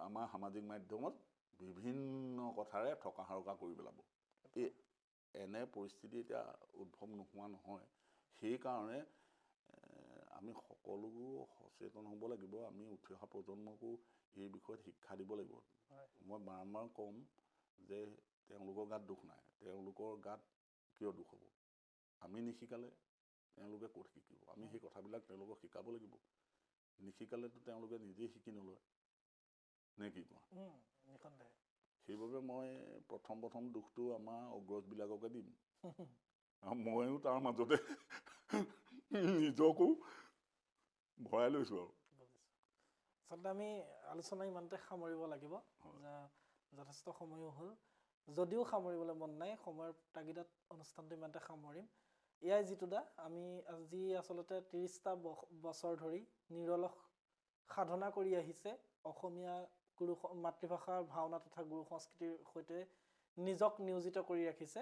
আমাৰ সামাজিক মাধ্যমত বিভিন্ন কথাৰে থকা হাৰকা কৰি পেলাব। এই এনে পৰিস্থিতি এতিয়া উদ্ভৱ নোহোৱা নহয়। সেইকাৰণে আমি সকলো সচেতন হ'ব লাগিব। আমি উঠি অহা প্ৰজন্মকো এই বিষয়ত শিক্ষা দিব লাগিব। মই বাৰম্বাৰ ক'ম যে তেওঁলোকৰ গাত দুখ নাই, তেওঁলোকৰ গাত কিয় দুখ হ'ব? আমি নিশিকালে তেওঁলোকে ক'ত শিকিব? আমি সেই কথাবিলাক তেওঁলোকক শিকাব লাগিব। নিশিকালেতো তেওঁলোকে নিজেই শিকি নলয়, নে কি কোৱা? সেইবাবে মই প্ৰথম দুখটো আমাৰ অগ্ৰজবিলাককে দিম। আৰু ময়ো তাৰ মাজতে নিজকো ভৰাই লৈছোঁ আৰু। আচলতে আমি আলোচনা ইমানতে সামৰিব লাগিব, যথেষ্ট সময়ো হ'ল। যদিও সামৰিবলৈ মন নাই, সময়ৰ তাগিদাত অনুষ্ঠানটো ইমানতে সামৰিম। এয়াই জিতুদা, আমি আজি আচলতে 30টা বছৰ ধৰি নিৰলস সাধনা কৰি আহিছে অসমীয়া গুৰু মাতৃভাষাৰ ভাওনা তথা গুৰু সংস্কৃতিৰ সৈতে নিজক নিয়োজিত কৰি ৰাখিছে।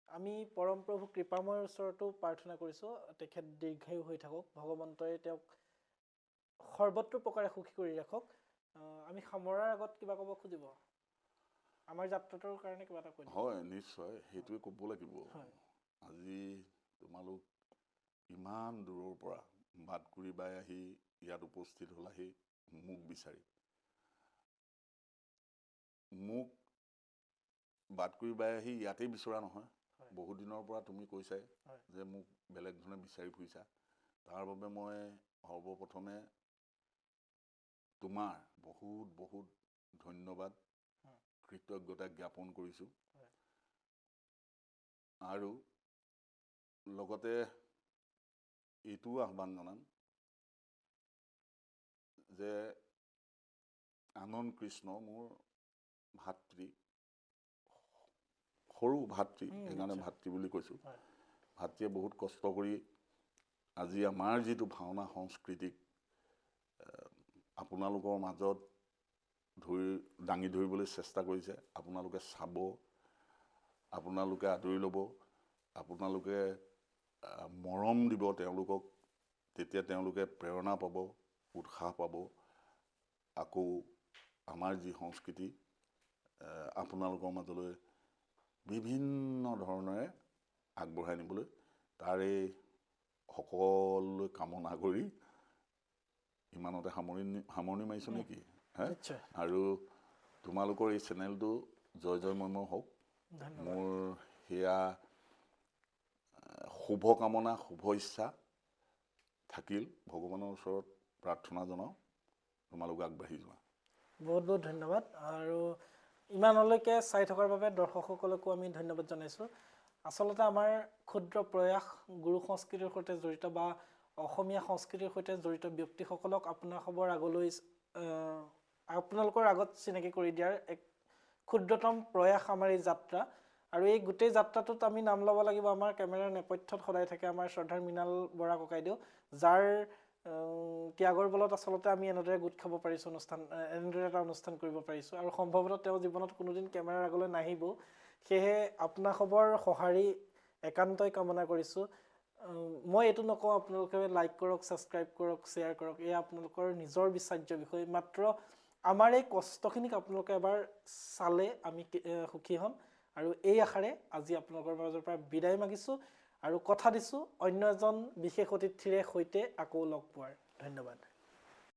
আমি পৰম প্ৰভু কৃপাময়ৰ ওচৰতো প্ৰাৰ্থনা কৰিছোঁ তেখেত দীৰ্ঘায়ু হৈ থাকক, ভগৱন্তই তেওঁক সৰ্বত্ৰ প্ৰকাৰে সুখী কৰি ৰাখক। আমি সামৰাৰ আগত কিবা ক'ব খুজিব? আমাৰ যাত্ৰাটোৰ কাৰণে কিবা এটা কৈ দিব। হয়, নিশ্চয় সেইটোৱে ক'ব লাগিব। আজি তোমালোক ইমান দূৰৰ পৰা বাটকুৰি বাই আহি ইয়াত উপস্থিত হ'লাহি মোক বিচাৰি। মোক বাটকুৰি বাই আহি ইয়াতেই বিচৰা নহয়, বহুত দিনৰ পৰা তুমি কৈছাই যে মোক বেলেগ ধৰণে বিচাৰি ফুৰিছা। তাৰ বাবে মই সৰ্বপ্ৰথমে তোমাৰ বহুত ধন্যবাদ, কৃতজ্ঞতা জ্ঞাপন কৰিছোঁ। আৰু লগতে এইটোও আহ্বান জনাম যে আনন্দ কৃষ্ণ মোৰ ভাতৃ, সৰু ভাতৃ, সেইকাৰণে ভাতৃ বুলি কৈছোঁ। ভাতৃয়ে বহুত কষ্ট কৰি আজি আমাৰ যিটো ভাওনা সংস্কৃতিক আপোনালোকৰ মাজত দাঙি ধৰিবলৈ চেষ্টা কৰিছে। আপোনালোকে চাব, আপোনালোকে আদৰি ল'ব, আপোনালোকে মৰম দিব তেওঁলোকক, তেতিয়া তেওঁলোকে প্ৰেৰণা পাব, উৎসাহ পাব। আকৌ আমাৰ যি সংস্কৃতি আপোনালোকৰ মাজলৈ বিভিন্ন ধৰণেৰে আগবঢ়াই নিবলৈ, তাৰে সকলোলৈ কামনা কৰি ইমানতে সামৰণি মাৰিছোঁ নেকি? আৰু তোমালোকৰ এই চেনেলটো জয়ময় হওক। মোৰ সেয়া শুভকামনা, শুভ ইচ্ছা থাকিল। ভগৱানৰ ওচৰত প্ৰাৰ্থনা জনাওঁ তোমালোক আগবাঢ়ি যোৱা। বহুত ধন্যবাদ। আৰু ইমানলৈকে চাই থকাৰ বাবে দৰ্শকসকলকো আমি ধন্যবাদ জনাইছোঁ। আচলতে আমাৰ ক্ষুদ্ৰ প্ৰয়াস গুৰু সংস্কৃতিৰ সৈতে জড়িত বা অসমীয়া সংস্কৃতিৰ সৈতে জড়িত ব্যক্তিসকলক আপোনালোকৰ আগত চিনাকি কৰি দিয়াৰ এক ক্ষুদ্ৰতম প্ৰয়াস আমাৰ এই যাত্ৰা। আৰু এই গোটেই যাত্ৰাটোত আমি নাম ল'ব লাগিব আমাৰ কেমেৰাৰ নেপথ্যত সদায় থাকে আমাৰ শ্ৰদ্ধাৰ মৃণাল বৰা ককাইদেউ, যাৰ ত্যাগৰ বলত আচলতে আমি এনেদৰে গোট খাব পাৰিছোঁ, এনেদৰে এটা অনুষ্ঠান কৰিব পাৰিছোঁ। আৰু সম্ভৱতঃ তেওঁ জীৱনত কোনোদিন কেমেৰাৰ আগলৈ নাহিব। সেয়েহে আপোনাসৱৰ সঁহাৰি একান্তই কামনা কৰিছোঁ। মই এইটো নকওঁ আপোনালোকে লাইক কৰক, ছাবস্ক্ৰাইব কৰক, শ্বেয়াৰ কৰক, এয়া আপোনালোকৰ নিজৰ বিচাৰ্য বিষয়। মাত্ৰ আমাৰ এই কষ্টখিনিক আপোনালোকে এবাৰ চালে আমি সুখী হ'ম। আৰু এই আশাৰে আজি আপোনালোকৰ মাজৰ পৰা বিদায় মাগিছোঁ আৰু কথা দিছোঁ অন্য এজন বিশেষ অতিথিৰে সৈতে আকৌ লগ পোৱাৰ। ধন্যবাদ।